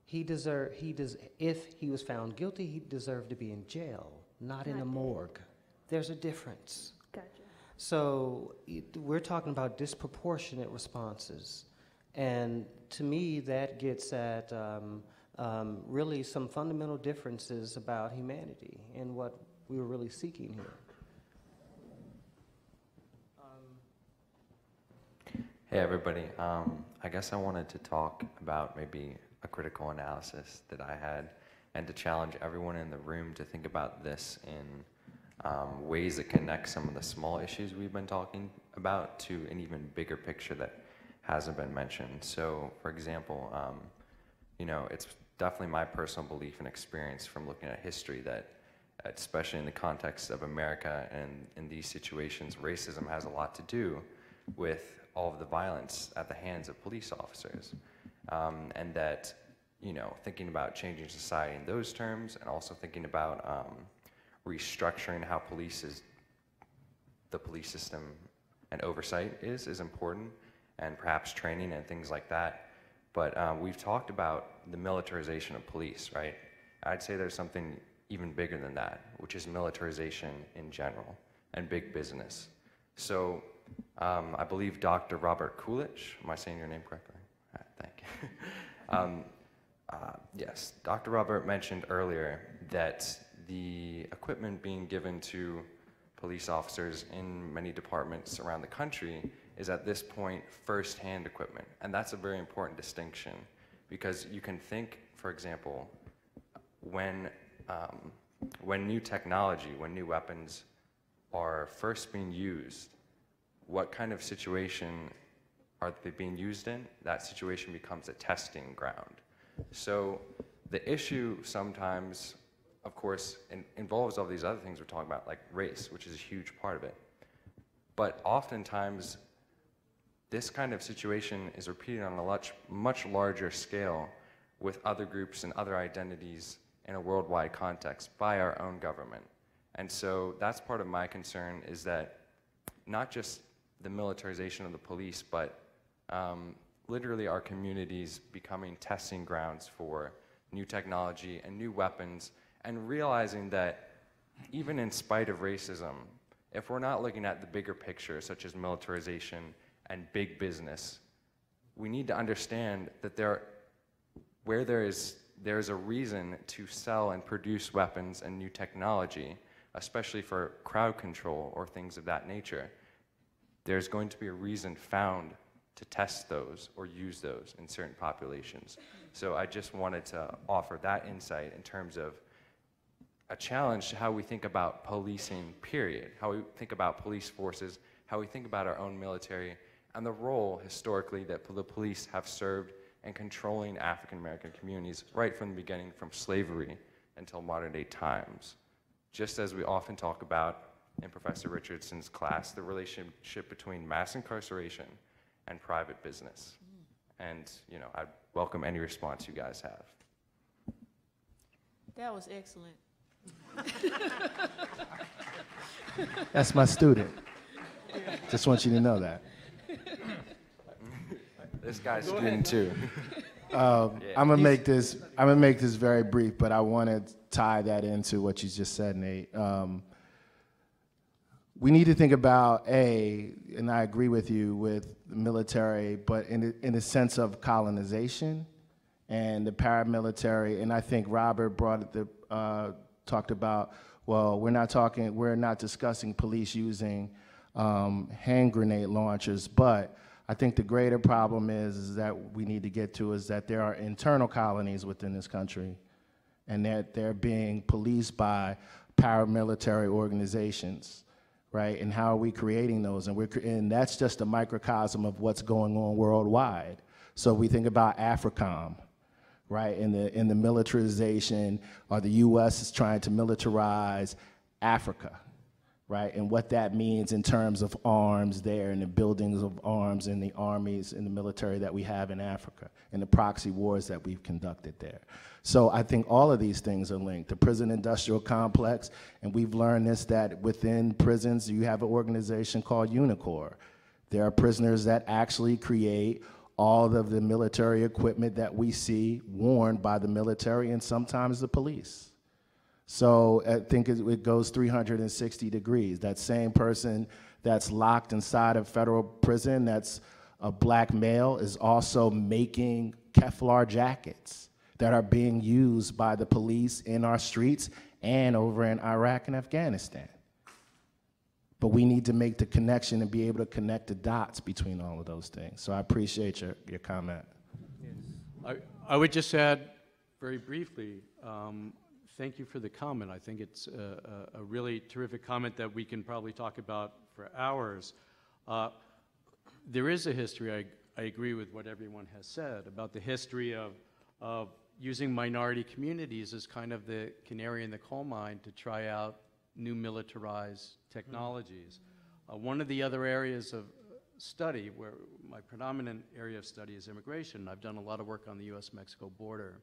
if he was found guilty, he deserved to be in jail, not in a morgue. There's a difference. Gotcha. So we're talking about disproportionate responses. And to me, that gets at really some fundamental differences about humanity and what we were really seeking here. Hey everybody, I guess I wanted to talk about maybe a critical analysis that I had and to challenge everyone in the room to think about this in ways that connect some of the small issues we've been talking about to an even bigger picture that hasn't been mentioned. So for example, you know, it's definitely my personal belief and experience from looking at history that, especially in the context of America and in these situations, racism has a lot to do with all of the violence at the hands of police officers. And that, you know, thinking about changing society in those terms and also thinking about restructuring how the police system and oversight is important, and perhaps training and things like that. But we've talked about the militarization of police, right? I'd say there's something even bigger than that, which is militarization in general and big business. So I believe Dr. Robert Coolidge, am I saying your name correctly? Thank you. Yes, Dr. Robert mentioned earlier that the equipment being given to police officers in many departments around the country is at this point first-hand equipment. And that's a very important distinction, because you can think, for example, when new technology, when new weapons are first being used, what kind of situation are they being used in? That situation becomes a testing ground. So the issue sometimes, of course, involves all these other things we're talking about, like race, which is a huge part of it. But oftentimes, this kind of situation is repeated on a much larger scale with other groups and other identities in a worldwide context by our own government. And so that's part of my concern, is that not just the militarization of the police, but literally our communities becoming testing grounds for new technology and new weapons, and realizing that even in spite of racism, if we're not looking at the bigger picture, such as militarization and big business, we need to understand that where there is a reason to sell and produce weapons and new technology, especially for crowd control or things of that nature, there's going to be a reason found to test those or use those in certain populations. So I just wanted to offer that insight in terms of a challenge to how we think about policing, period, how we think about police forces, how we think about our own military, and the role historically that the police have served in controlling African American communities right from the beginning, from slavery until modern day times. Just as we often talk about in Professor Richardson's class, the relationship between mass incarceration and private business. And, you know, I'd welcome any response you guys have. That was excellent. That's my student. Just want you to know that. This guy's a student too. I'm gonna make this very brief, but I want to tie that into what you just said, Nate. We need to think about and I agree with you with the military, but in the sense of colonization and the paramilitary. And I think Robert talked about, well, we're not discussing police using hand grenade launchers, but I think the greater problem is that we need to get to is that there are internal colonies within this country, and that they're being policed by paramilitary organizations, right? And how are we creating those? And that's just a microcosm of what's going on worldwide. So we think about AFRICOM, right? In the militarization, or the U.S. is trying to militarize Africa, right? And what that means in terms of arms there, and the buildings of arms in the armies and the military that we have in Africa, and the proxy wars that we've conducted there. So I think all of these things are linked. The prison industrial complex, and we've learned this, that within prisons you have an organization called UNICOR. There are prisoners that actually create all of the military equipment that we see worn by the military and sometimes the police. So I think it goes 360 degrees. That same person that's locked inside a federal prison, that's a black male, is also making Kevlar jackets that are being used by the police in our streets and over in Iraq and Afghanistan. But we need to make the connection and be able to connect the dots between all of those things. So I appreciate your comment. Yes. I would just add very briefly, thank you for the comment. I think it's a really terrific comment that we can probably talk about for hours. There is a history, I agree with what everyone has said, about the history of using minority communities as kind of the canary in the coal mine to try out new militarized technologies. One of the other areas of study, where my predominant area of study is immigration, I've done a lot of work on the US-Mexico border.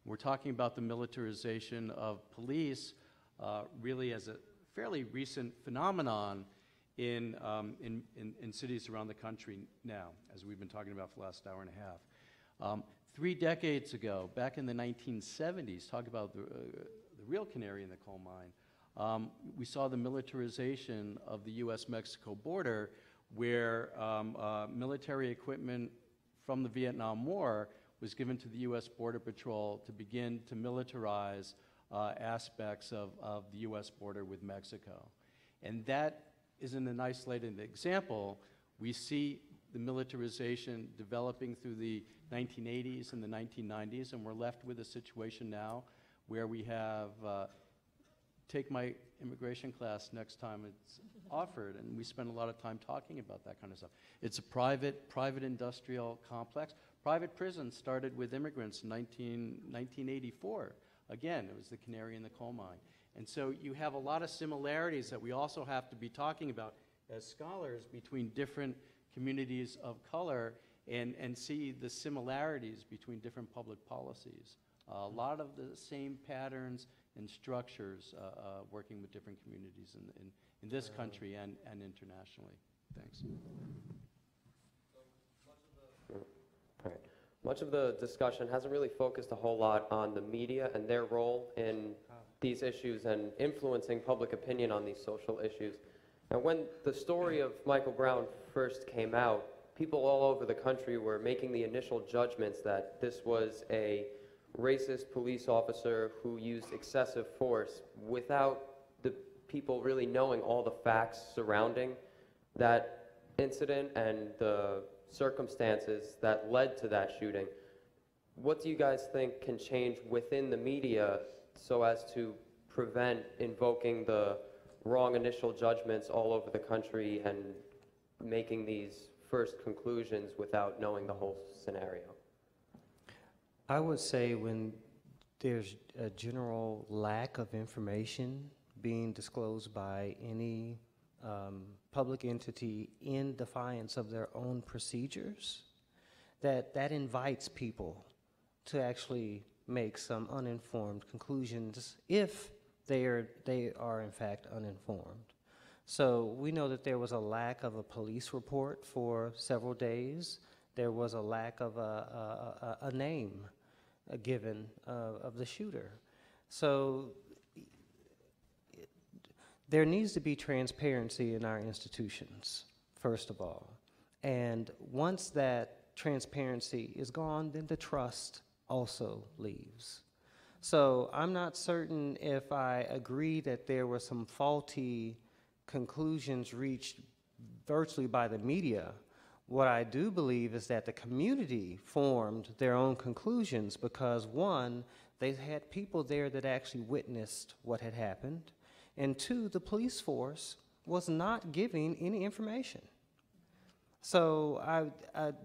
We're talking about the militarization of police really as a fairly recent phenomenon in cities around the country now, as we've been talking about for the last hour and a half. 3 decades ago, back in the 1970s, talk about the real canary in the coal mine, we saw the militarization of the US-Mexico border, where military equipment from the Vietnam War was given to the US Border Patrol to begin to militarize aspects of the US border with Mexico. And that isn't an isolated example. We see the militarization developing through the 1980s and the 1990s, and we're left with a situation now where we have, take my immigration class next time it's offered, and we spend a lot of time talking about that kind of stuff. It's a private industrial complex. Private prisons started with immigrants in 1984. Again, it was the canary in the coal mine. And so you have a lot of similarities that we also have to be talking about as scholars between different communities of color, and see the similarities between different public policies. A lot of the same patterns and structures working with different communities in this country and internationally. Thanks. Right. Much of the discussion hasn't really focused a whole lot on the media and their role in these issues and influencing public opinion on these social issues. And when the story of Michael Brown first came out, people all over the country were making the initial judgments that this was a racist police officer who used excessive force without the people really knowing all the facts surrounding that incident and the circumstances that led to that shooting. What do you guys think can change within the media so as to prevent invoking the wrong initial judgments all over the country and making these first conclusions without knowing the whole scenario? I would say when there's a general lack of information being disclosed by any public entity in defiance of their own procedures, that invites people to actually make some uninformed conclusions if they are in fact uninformed. So we know that there was a lack of a police report for several days. there was a lack of a name given of the shooter. So there needs to be transparency in our institutions, first of all. And once that transparency is gone, then the trust also leaves. So I'm not certain if I agree that there were some faulty conclusions reached virtually by the media. What I do believe is that the community formed their own conclusions because, one, they had people there that actually witnessed what had happened, and two, the police force was not giving any information. So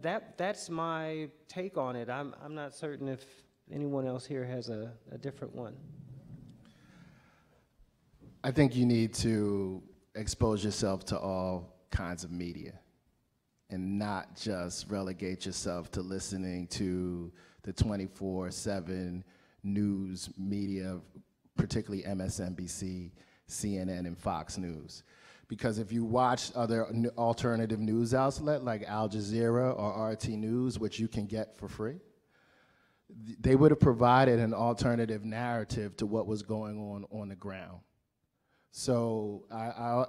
that's my take on it. I'm not certain if anyone else here has a different one. I think you need to expose yourself to all kinds of media and not just relegate yourself to listening to the 24/7 news media, particularly MSNBC, CNN, and Fox News. Because if you watch other alternative news outlets like Al Jazeera or RT News, which you can get for free, they would have provided an alternative narrative to what was going on the ground. So,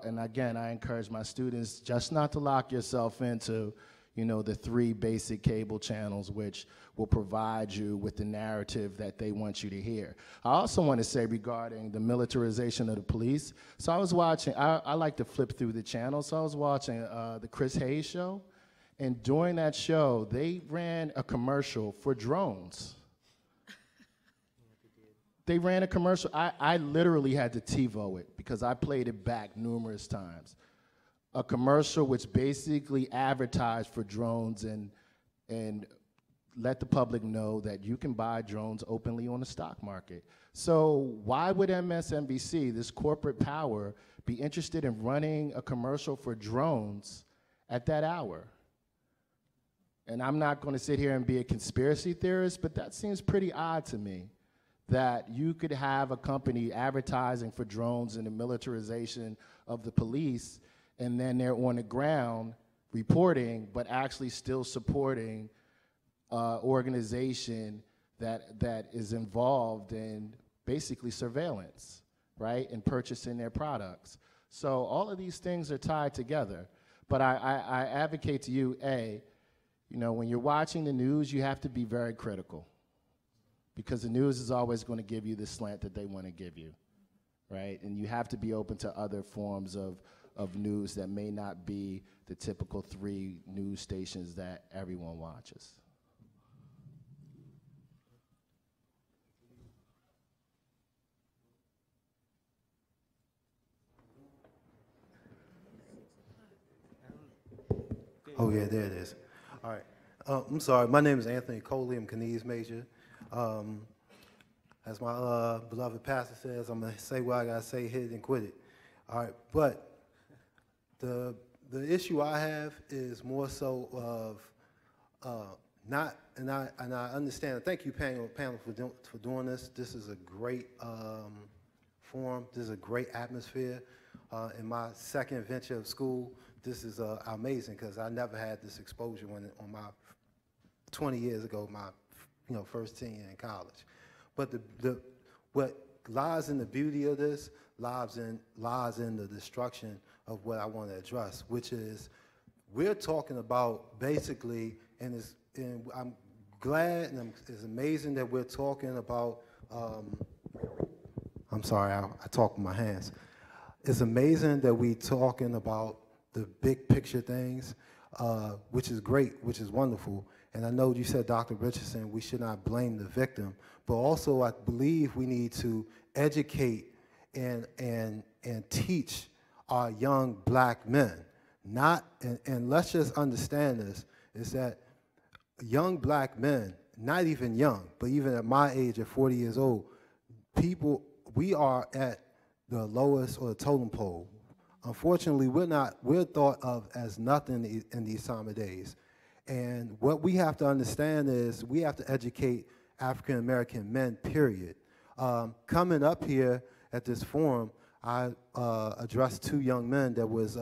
and again, I encourage my students just not to lock yourself into, the 3 basic cable channels, which will provide you with the narrative that they want you to hear. I also want to say regarding the militarization of the police. So I was watching, I like to flip through the channels. So I was watching the Chris Hayes show. And during that show, they ran a commercial for drones. They ran a commercial. I literally had to TiVo it because I played it back numerous times. A commercial which basically advertised for drones and let the public know that you can buy drones openly on the stock market. So why would MSNBC, this corporate power, be interested in running a commercial for drones at that hour? And I'm not going to sit here and be a conspiracy theorist, but that seems pretty odd to me, that you could have a company advertising for drones and the militarization of the police, and then they're on the ground reporting, but actually still supporting organization that is involved in basically surveillance, right, and purchasing their products. So all of these things are tied together. But I advocate to you, when you're watching the news, you have to be very critical, because the news is always going to give you the slant that they want to give you, right? And you have to be open to other forms of news that may not be the typical 3 news stations that everyone watches. Oh, yeah, there it is. All right. I'm sorry. My name is Anthony Coley. I'm a Canese major. As my beloved pastor says, I'm going to say what I got to say, hit it and quit it. All right. But the issue I have is more so of not, and I understand. Thank you, panel for doing this. This is a great forum. This is a great atmosphere. In my second venture of school, this is amazing because I never had this exposure on my 20 years ago, my first 10 year in college. But what lies in the beauty of this lies in the destruction of what I want to address, which is we're talking about basically, and I'm glad and it's amazing that we're talking about. I'm sorry, I talk with my hands. It's amazing that we're talking about the big picture things, which is great, which is wonderful. And I know you said, Dr. Richardson, we should not blame the victim, but also I believe we need to educate and teach our young black men. And let's just understand this, is that young black men, not even young, but even at my age at 40 years old, we are at the lowest or the totem pole. Unfortunately, we're thought of as nothing in these time of days. And what we have to understand is we have to educate African American men, period. Coming up here at this forum, I addressed 2 young men that was,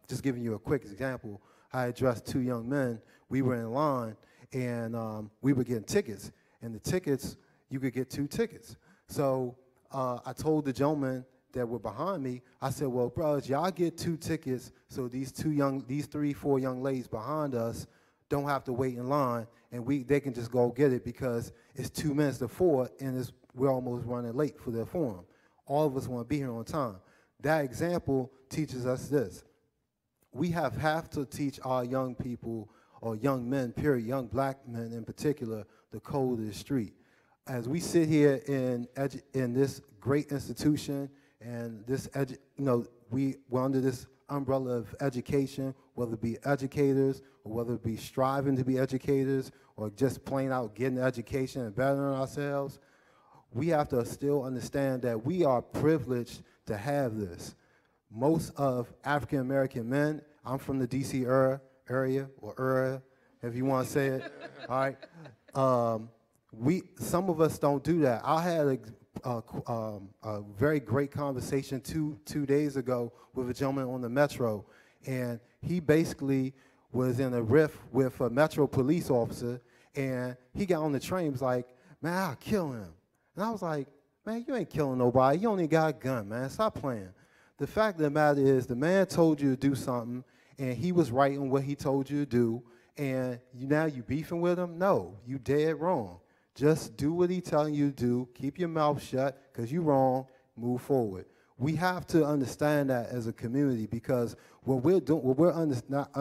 just giving you a quick example, I addressed 2 young men. We were in line, and we were getting tickets. And the tickets, you could get 2 tickets. So I told the gentleman that were behind me, I said, well, brothers, y'all get 2 tickets so these 3, 4 young ladies behind us don't have to wait in line, and they can just go get it because it's 2 minutes to 4, and we're almost running late for the forum. All of us want to be here on time. That example teaches us this. We have to teach our young people, or young men, period, young black men in particular, the code of the street. As we sit here in this great institution, and we're under this umbrella of education, whether it be educators, or whether it be striving to be educators, or just plain out getting education and bettering ourselves, we have to still understand that we are privileged to have this. Most of African American men, I'm from the DC area, if you want to say it, all right? Some of us don't do that. I had a very great conversation two days ago with a gentleman on the Metro, and he basically was in a rift with a Metro police officer, and he got on the train, he was like, man, I'll kill him. And I was like, man, you ain't killing nobody. You only got a gun, man. Stop playing. The fact of the matter is the man told you to do something, and he was right on what he told you to do, and now you beefing with him? No, you dead wrong. Just do what he's telling you to do. Keep your mouth shut because you're wrong. Move forward. We have to understand that as a community, because what we're doing, not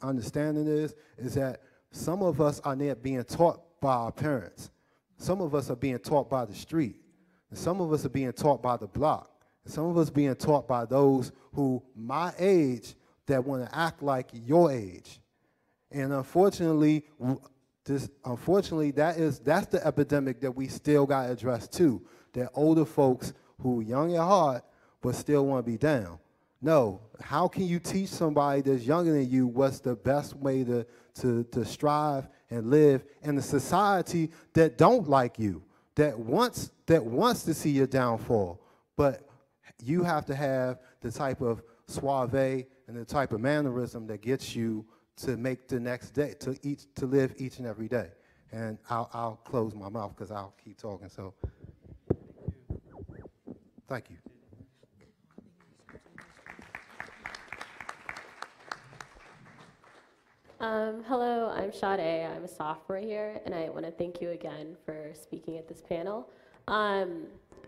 understanding is that some of us are not being taught by our parents. Some of us are being taught by the street. And some of us are being taught by the block. And some of us being taught by those who my age that want to act like your age. And unfortunately, that's the epidemic that we still got to address too. That older folks who young at heart but still want to be down. No, how can you teach somebody that's younger than you what's the best way to strive and live in a society that don't like you, that wants to see your downfall? But you have to have the type of suave and the type of mannerism that gets you to make the next day, to live each and every day. And I'll close my mouth because I'll keep talking. So, thank you. Hello, I'm Sade. I'm a sophomore here, and I want to thank you again for speaking at this panel.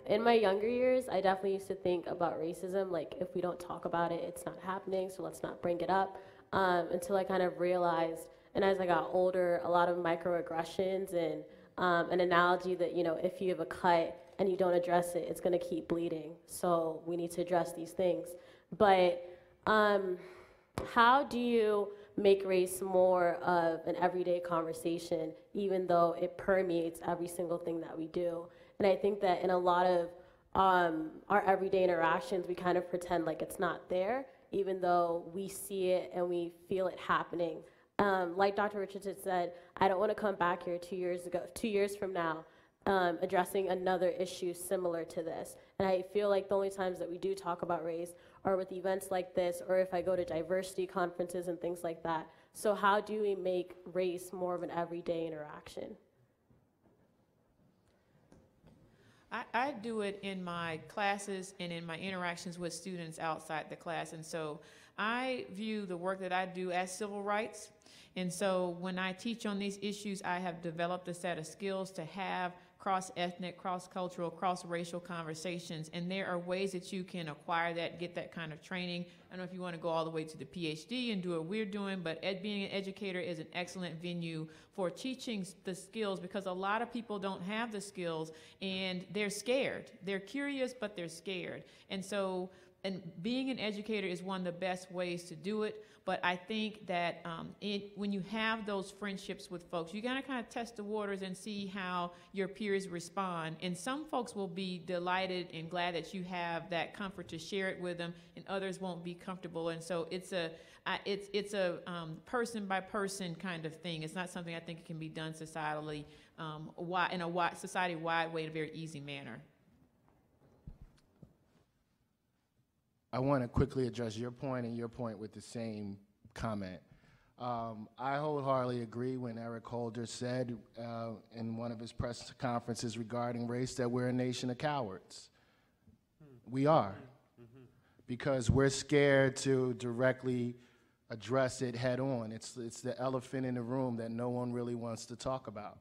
In my younger years, I definitely used to think about racism, like if we don't talk about it, it's not happening, so let's not bring it up, until I kind of realized, and as I got older, a lot of microaggressions and an analogy that, if you have a cut and you don't address it, it's going to keep bleeding. So we need to address these things. But how do you make race more of an everyday conversation, even though it permeates every single thing that we do? And I think that in a lot of our everyday interactions, we kind of pretend like it's not there, even though we see it and we feel it happening. Like Dr. Richardson said, I don't want to come back here 2 years from now, addressing another issue similar to this. And I feel like the only times that we do talk about race are with events like this, or if I go to diversity conferences and things like that. So how do we make race more of an everyday interaction? I do it in my classes and in my interactions with students outside the class. And so I view the work that I do as civil rights. And so when I teach on these issues, I have developed a set of skills to have cross-ethnic, cross-cultural, cross-racial conversations. And there are ways that you can acquire that, get that kind of training. I don't know if you want to go all the way to the PhD and do what we're doing, but being an educator is an excellent venue for teaching the skills, because a lot of people don't have the skills and they're scared. They're curious, but they're scared. And so, and being an educator is one of the best ways to do it. But I think that when you have those friendships with folks, you gotta kind of test the waters and see how your peers respond. And some folks will be delighted and glad that you have that comfort to share it with them, and others won't be comfortable. And so it's a person by person kind of thing. It's not something I think can be done societally, in a society-wide way in a very easy manner. I want to quickly address your point and your point with the same comment. I wholeheartedly agree when Eric Holder said in one of his press conferences regarding race that we're a nation of cowards. We are. Because we're scared to directly address it head on. It's the elephant in the room that no one really wants to talk about.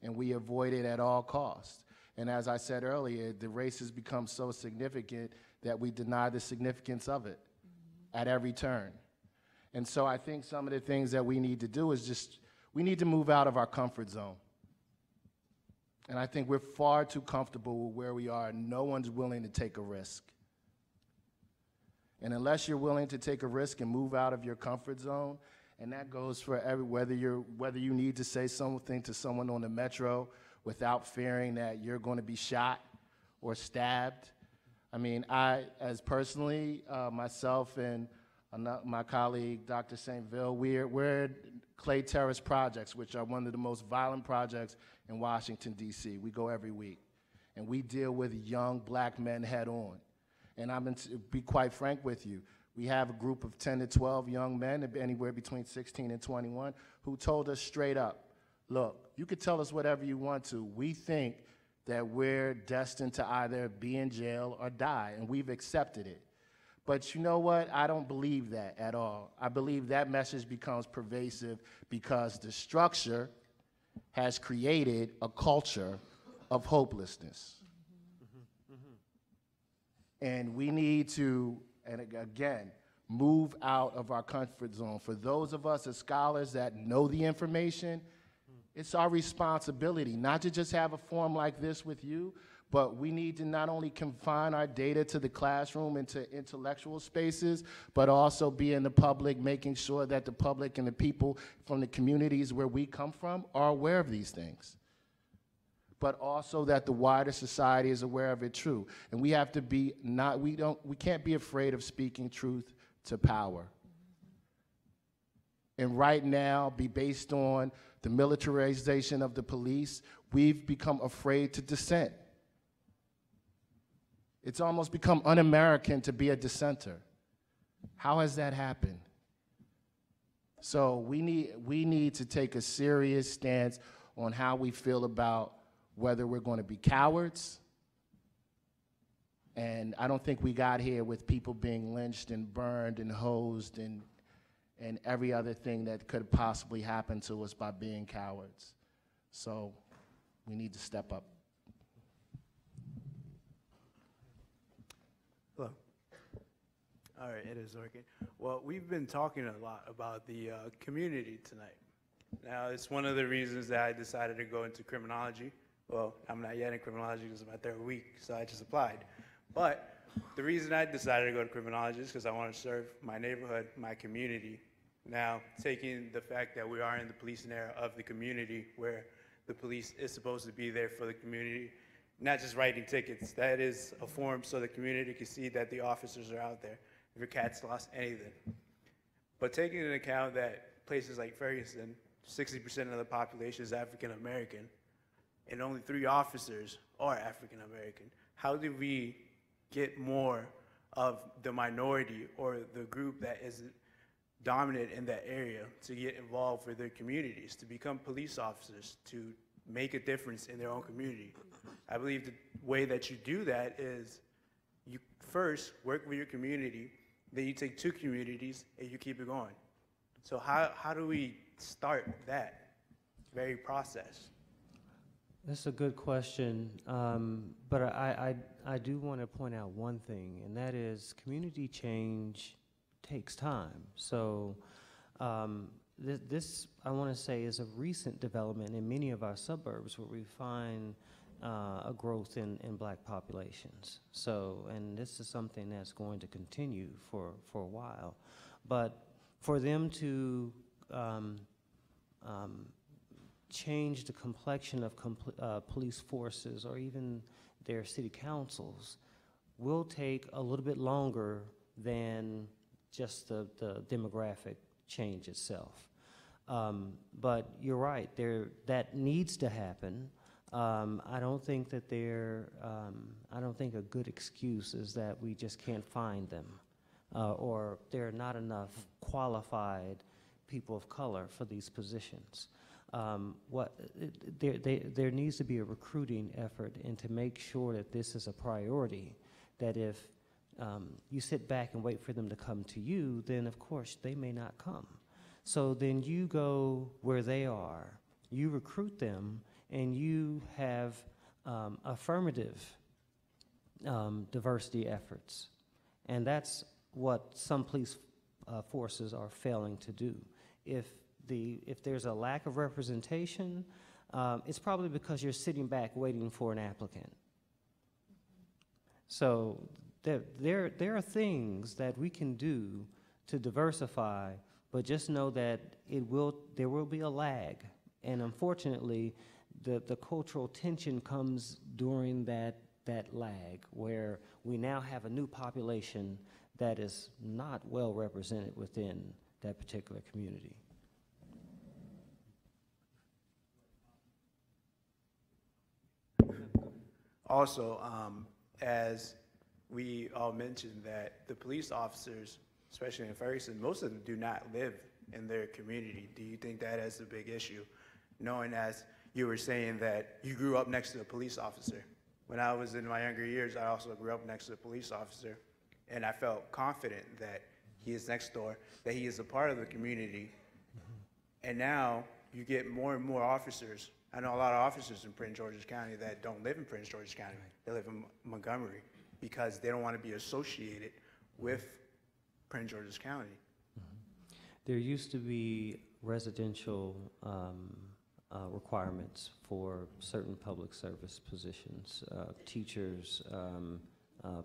And we avoid it at all costs. And as I said earlier, the race has become so significant that we deny the significance of it at every turn. And so I think some of the things that we need to do is we need to move out of our comfort zone. And I think we're far too comfortable with where we are. No one's willing to take a risk. And unless you're willing to take a risk and move out of your comfort zone, and that goes for whether you need to say something to someone on the metro without fearing that you're going to be shot or stabbed. I mean, personally, myself and my colleague, Dr. St. Ville, we're Clay Terrace Projects, which are one of the most violent projects in Washington, D.C. We go every week, and we deal with young black men head on. And I'm going to be quite frank with you. We have a group of 10 to 12 young men, anywhere between 16 and 21, who told us straight up, look, you could tell us whatever you want to. We think that we're destined to either be in jail or die, and we've accepted it. But you know what? I don't believe that at all. I believe that message becomes pervasive because the structure has created a culture of hopelessness. And we need to, and again, move out of our comfort zone. For those of us as scholars that know the information, it's our responsibility not to just have a forum like this with you, but we need to not only confine our data to the classroom and to intellectual spaces, but also be in the public, making sure that the public and the people from the communities where we come from are aware of these things. But also that the wider society is aware of it too. And we have to be we can't be afraid of speaking truth to power. And right now, be based on the militarization of the police, we've become afraid to dissent. It's almost become un-American to be a dissenter. How has that happened? So we need to take a serious stance on how we feel about whether we're going to be cowards. And I don't think we got here with people being lynched and burned and hosed and every other thing that could possibly happen to us by being cowards. So we need to step up. Hello. All right, it is working. Well, we've been talking a lot about the community tonight. Now, it's one of the reasons that I decided to go into criminology. Well, I'm not yet in criminology because it's my third week, so I just applied. But the reason I decided to go to criminology is because I want to serve my neighborhood, my community. Now, taking the fact that we are in the policing era of the community, where the police is supposed to be there for the community, not just writing tickets. That is a form so the community can see that the officers are out there if your cat's lost anything. But taking into account that places like Ferguson, 60% of the population is African American, and only 3 officers are African American, how do we get more of the minority or the group that is dominant in that area to get involved with their communities, to become police officers, to make a difference in their own community? I believe the way that you do that is you first work with your community, then you take 2 communities and you keep it going. So how do we start that very process? That's a good question, but I do want to point out one thing, and that is community change takes time. So this, I want to say, is a recent development in many of our suburbs where we find a growth in black populations. So, and this is something that's going to continue for a while. But for them to change the complexion of police forces or even their city councils will take a little bit longer than just the demographic change itself. But you're right, that needs to happen. I don't think that I don't think a good excuse is that we just can't find them or there are not enough qualified people of color for these positions. There needs to be a recruiting effort, and to make sure that this is a priority, that if you sit back and wait for them to come to you, then of course they may not come. So then you go where they are, you recruit them, and you have affirmative diversity efforts. And that's what some police forces are failing to do. If there's a lack of representation, it's probably because you're sitting back waiting for an applicant. So there are things that we can do to diversify, but just know that there will be a lag. And unfortunately, the cultural tension comes during that lag, where we now have a new population that is not well represented within that particular community. Also, as we all mentioned, that the police officers, especially in Ferguson, most of them do not live in their community. Do you think that is a big issue? Knowing, as you were saying, that you grew up next to a police officer. When I was in my younger years, I also grew up next to a police officer, and I felt confident that he is next door, that he is a part of the community. And now you get more and more officers. I know a lot of officers in Prince George's County that don't live in Prince George's County. They live in Montgomery because they don't want to be associated with Prince George's County. There used to be residential requirements for certain public service positions, teachers,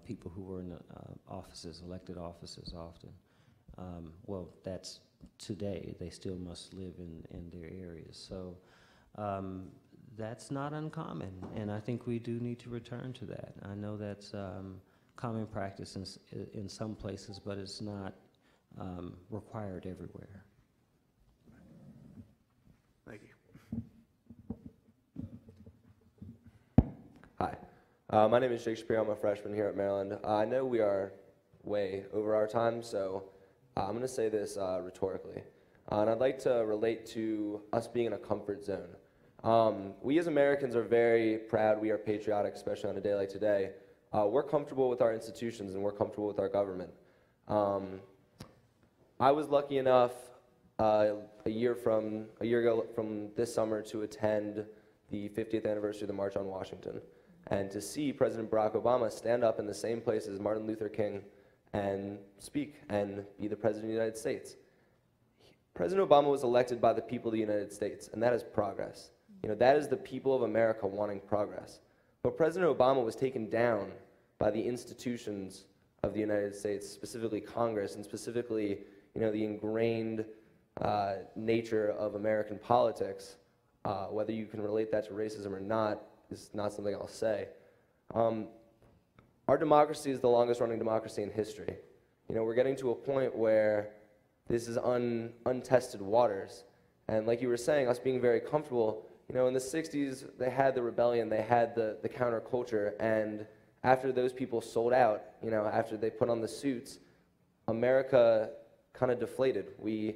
people who were in offices, elected offices often. Well, that's today. They still must live in their areas. So that's not uncommon, and I think we do need to return to that. I know that's common practice in some places, but it's not required everywhere. Thank you. Hi, my name is Jake Shapiro. I'm a freshman here at Maryland. I know we are way over our time, so I'm going to say this rhetorically. And I'd like to relate to us being in a comfort zone. We as Americans are very proud. We are patriotic, especially on a day like today. We're comfortable with our institutions and we're comfortable with our government. I was lucky enough a year ago from this summer to attend the 50th anniversary of the March on Washington, and to see President Barack Obama stand up in the same place as Martin Luther King and speak and be the President of the United States. President Obama was elected by the people of the United States, and that is progress. You know, that is the people of America wanting progress. But President Obama was taken down by the institutions of the United States, specifically Congress, and specifically, you know, the ingrained nature of American politics. Whether you can relate that to racism or not is not something I'll say. Our democracy is the longest running democracy in history. You know, we're getting to a point where this is untested waters. And like you were saying, us being very comfortable, you know, in the 60s, they had the rebellion, they had the counterculture, and after those people sold out, you know, after they put on the suits, America kind of deflated. We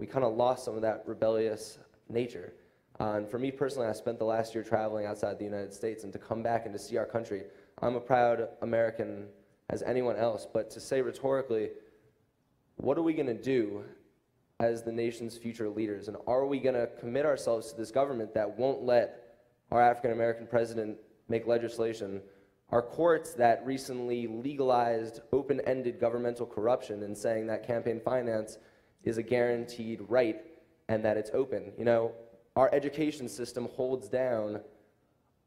kind of lost some of that rebellious nature. And for me personally, I spent the last year traveling outside the United States, and to come back and to see our country, I'm a proud American as anyone else, but to say rhetorically, what are we going to do as the nation's future leaders? And are we going to commit ourselves to this government that won't let our African-American president make legislation, our courts that recently legalized open-ended governmental corruption and saying that campaign finance is a guaranteed right and that it's open? You know, our education system holds down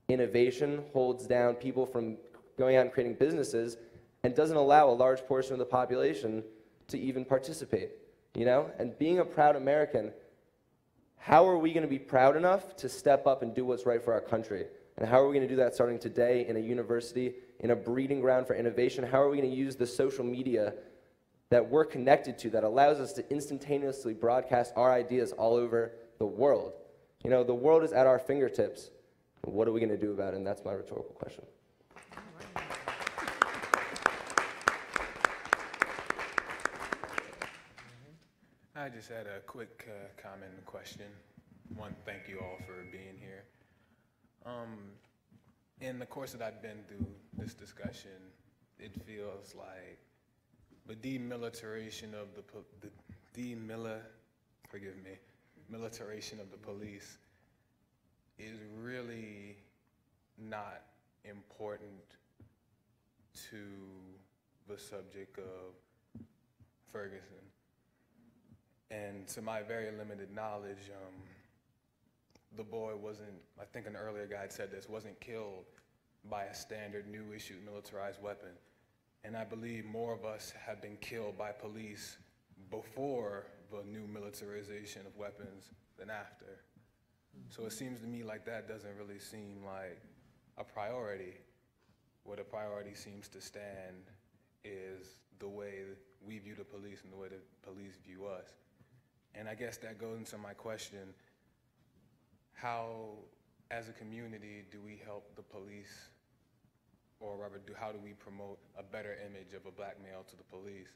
innovation, holds down people from going out and creating businesses, and doesn't allow a large portion of the population to even participate, you know? And being a proud American, how are we going to be proud enough to step up and do what's right for our country? And how are we going to do that starting today in a university, in a breeding ground for innovation? How are we going to use the social media that we're connected to that allows us to instantaneously broadcast our ideas all over the world? You know, the world is at our fingertips. What are we going to do about it? And that's my rhetorical question. I just had a quick comment and question. One, thank you all for being here. In the course that I've been through this discussion, it feels like the demilitarization of militarization of the police is really not important to the subject of Ferguson. And to my very limited knowledge, the boy wasn't, I think an earlier guy had said this, wasn't killed by a standard new issue militarized weapon. And I believe more of us have been killed by police before the new militarization of weapons than after. So it seems to me like that doesn't really seem like a priority. What a priority seems to stand is the way we view the police and the way the police view us. And I guess that goes into my question, how, as a community, do we help the police, or rather, how do we promote a better image of a black male to the police?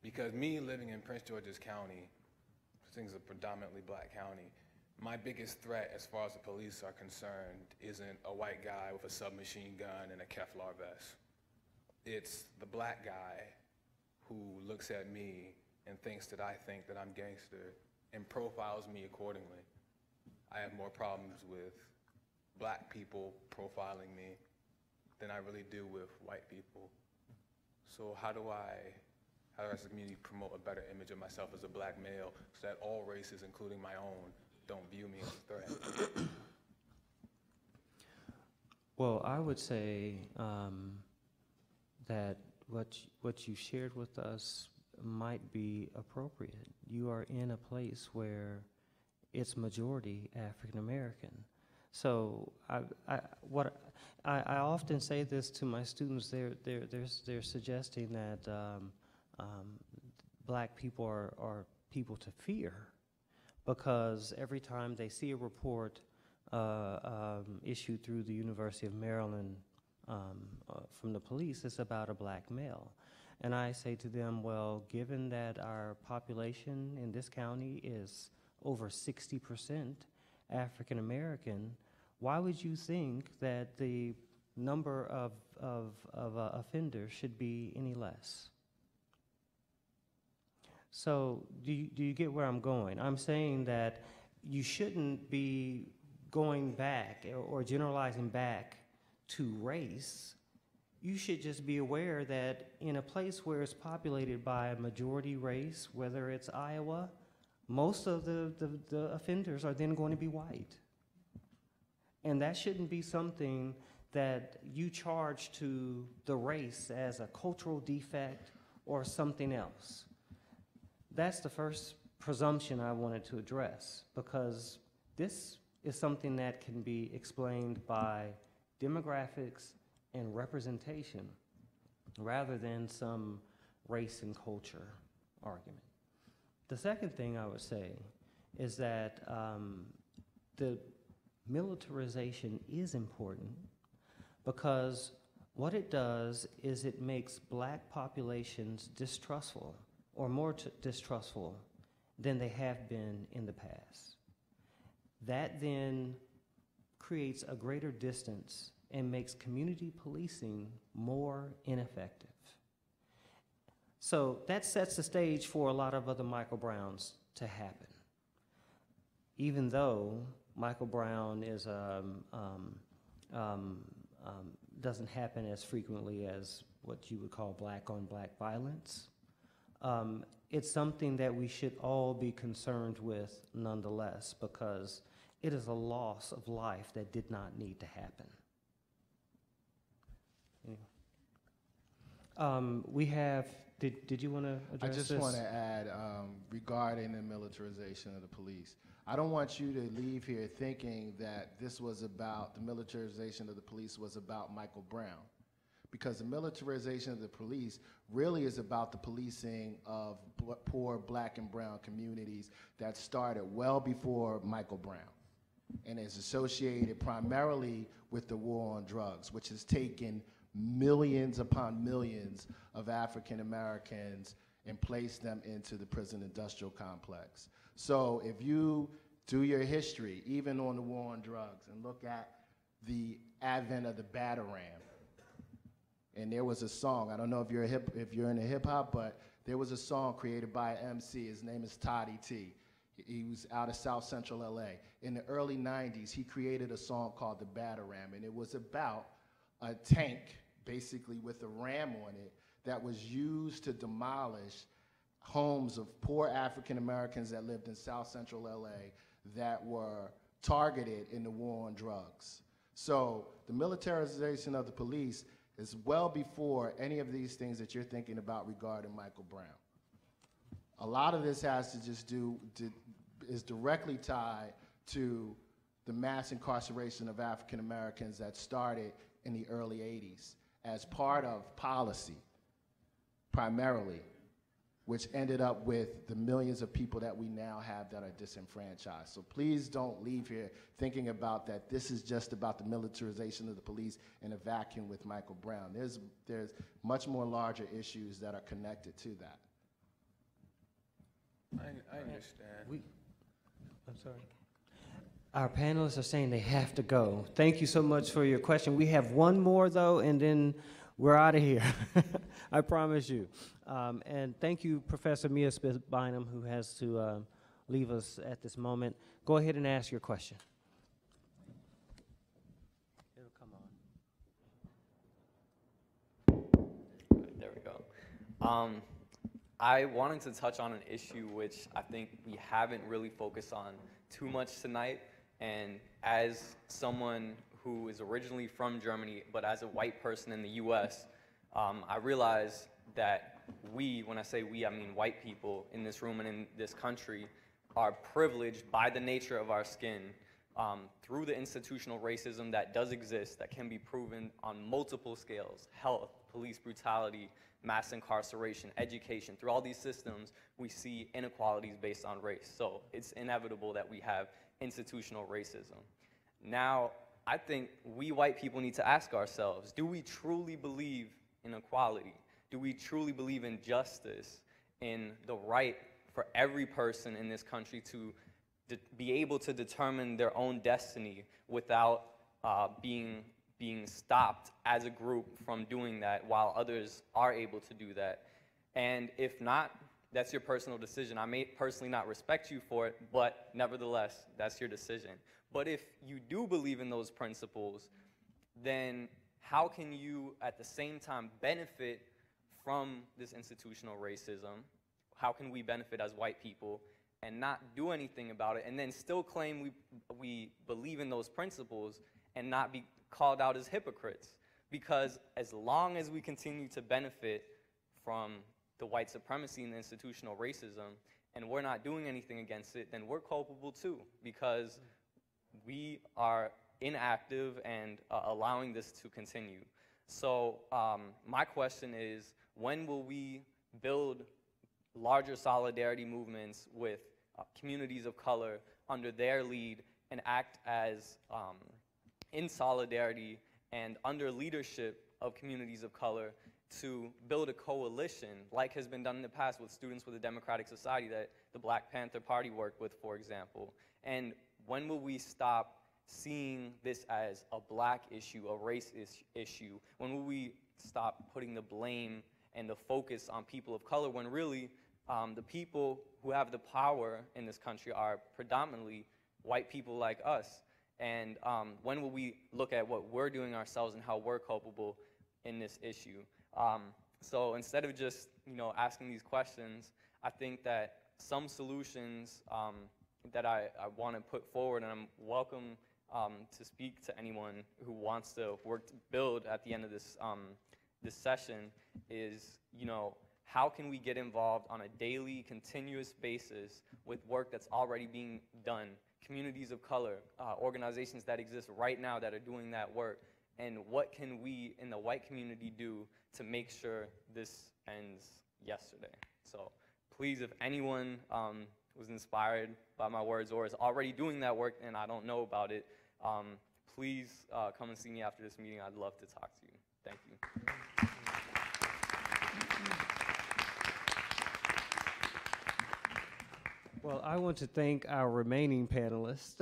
Because me living in Prince George's County, I think it's a predominantly black county, my biggest threat as far as the police are concerned isn't a white guy with a submachine gun and a Kevlar vest. It's the black guy who looks at me and thinks that I think that I'm gangster and profiles me accordingly. I have more problems with black people profiling me than I really do with white people. So how do I, as a community, promote a better image of myself as a black male so that all races, including my own, don't view me as a threat? Well, I would say that what you shared with us might be appropriate. You are in a place where it's majority African American. So I often say this to my students. They're suggesting that black people are people to fear, because every time they see a report issued through the University of Maryland from the police, it's about a black male. And I say to them, well, given that our population in this county is over 60% African American, why would you think that the number of offenders should be any less? So do you get where I'm going? I'm saying that you shouldn't be going back or generalizing back to race. You should just be aware that in a place where it's populated by a majority race, whether it's Iowa, most of the offenders are then going to be white. And that shouldn't be something that you charge to the race as a cultural defect or something else. That's the first presumption I wanted to address, because this is something that can be explained by demographics and representation rather than some race and culture argument. The second thing I would say is that the militarization is important because what it does is it makes black populations distrustful, or more distrustful than they have been in the past. That then creates a greater distance and makes community policing more ineffective. So that sets the stage for a lot of other Michael Browns to happen. Even though Michael Brown is doesn't happen as frequently as what you would call black on black violence, it's something that we should all be concerned with nonetheless, because it is a loss of life that did not need to happen. Anyway. We have, did you want to address this? I just want to add regarding the militarization of the police. I don't want you to leave here thinking that this was about, the militarization of the police was about Michael Brown, because the militarization of the police really is about the policing of poor black and brown communities that started well before Michael Brown, and is associated primarily with the war on drugs, which has taken millions upon millions of African Americans and placed them into the prison industrial complex. So if you do your history, even on the war on drugs, and look at the advent of the Batarang, and there was a song, I don't know if you're into hip hop, but there was a song created by an MC, his name is Toddy T. He was out of South Central LA. In the early 90s, he created a song called The Batarang, and it was about a tank, basically with a ram on it, that was used to demolish homes of poor African Americans that lived in South Central LA that were targeted in the war on drugs. So the militarization of the police is well before any of these things that you're thinking about regarding Michael Brown. A lot of this has to just is directly tied to the mass incarceration of African Americans that started in the early 80s as part of policy, primarily, which ended up with the millions of people that we now have that are disenfranchised. So please don't leave here thinking about that this is just about the militarization of the police in a vacuum with Michael Brown. There's much more larger issues that are connected to that. I understand. I'm sorry. Our panelists are saying they have to go. Thank you so much for your question. We have one more, though, and then we're out of here. I promise you. And thank you, Professor Mia Smith-Bynum, who has to leave us at this moment. Go ahead and ask your question. It'll come on. There we go. I wanted to touch on an issue which I think we haven't really focused on too much tonight. And as someone who is originally from Germany, but as a white person in the US, I realize that we, when I say we, I mean white people in this room and in this country, are privileged by the nature of our skin through the institutional racism that does exist, that can be proven on multiple scales: health, police brutality, mass incarceration, education. Through all these systems, we see inequalities based on race. So it's inevitable that we have institutional racism. Now, I think we white people need to ask ourselves, do we truly believe in equality? Do we truly believe in justice, in the right for every person in this country to be able to determine their own destiny without being stopped as a group from doing that while others are able to do that? And if not, that's your personal decision. I may personally not respect you for it, but nevertheless, that's your decision. But if you do believe in those principles, then how can you at the same time benefit from this institutional racism? How can we benefit as white people and not do anything about it, and then still claim we believe in those principles and not be called out as hypocrites? Because as long as we continue to benefit from the white supremacy and the institutional racism, and we're not doing anything against it, then we're culpable too, because we are inactive and allowing this to continue. So my question is, when will we build larger solidarity movements with communities of color under their lead and act as in solidarity and under leadership of communities of color to build a coalition like has been done in the past with Students with a Democratic Society that the Black Panther Party worked with, for example? And when will we stop seeing this as a black issue, a race issue? When will we stop putting the blame and the focus on people of color when really the people who have the power in this country are predominantly white people like us? And when will we look at what we're doing ourselves and how we're culpable in this issue? So instead of just asking these questions, I think that some solutions that I want to put forward, and I'm welcome to speak to anyone who wants to work to build at the end of this this session, is how can we get involved on a daily, continuous basis with work that's already being done? Communities of color, organizations that exist right now that are doing that work, and what can we in the white community do to make sure this ends yesterday? So please, if anyone was inspired by my words or is already doing that work and I don't know about it, please come and see me after this meeting. I'd love to talk to you. Thank you. Well, I want to thank our remaining panelists,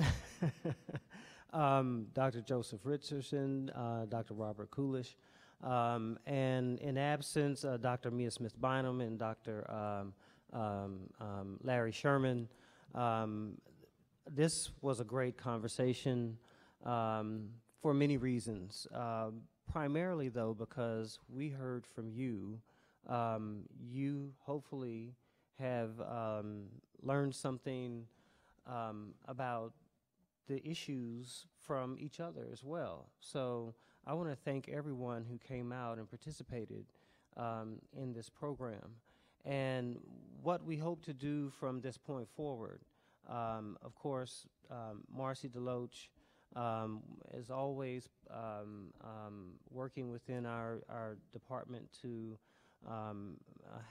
Dr. Joseph Richardson, Dr. Robert Coolish, and in absence, Dr. Mia Smith-Bynum and Dr. Larry Sherman. This was a great conversation for many reasons. Primarily, though, because we heard from you. You hopefully have learned something about the issues from each other as well. So I want to thank everyone who came out and participated in this program. And what we hope to do from this point forward, of course, Marcy DeLoach is always working within our department to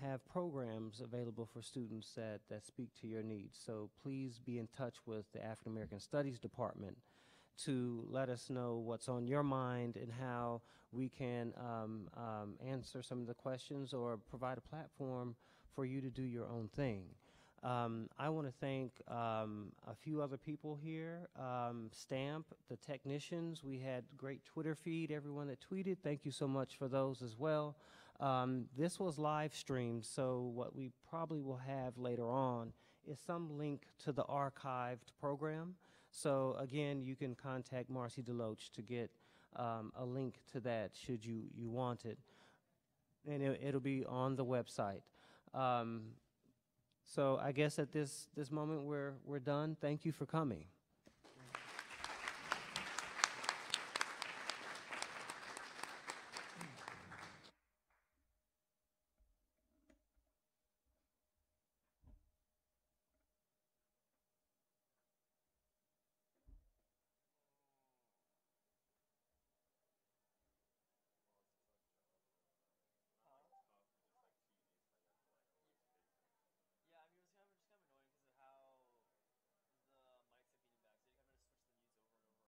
have programs available for students that speak to your needs. So please be in touch with the African American Studies Department to let us know what's on your mind and how we can answer some of the questions or provide a platform for you to do your own thing. I want to thank a few other people here. Stamp, the technicians, we had great Twitter feed, everyone that tweeted. Thank you so much for those as well. This was live streamed, so what we probably will have later on is some link to the archived program. So again, you can contact Marcy DeLoach to get a link to that should you want it. And it'll be on the website. So I guess at this moment we're done. Thank you for coming.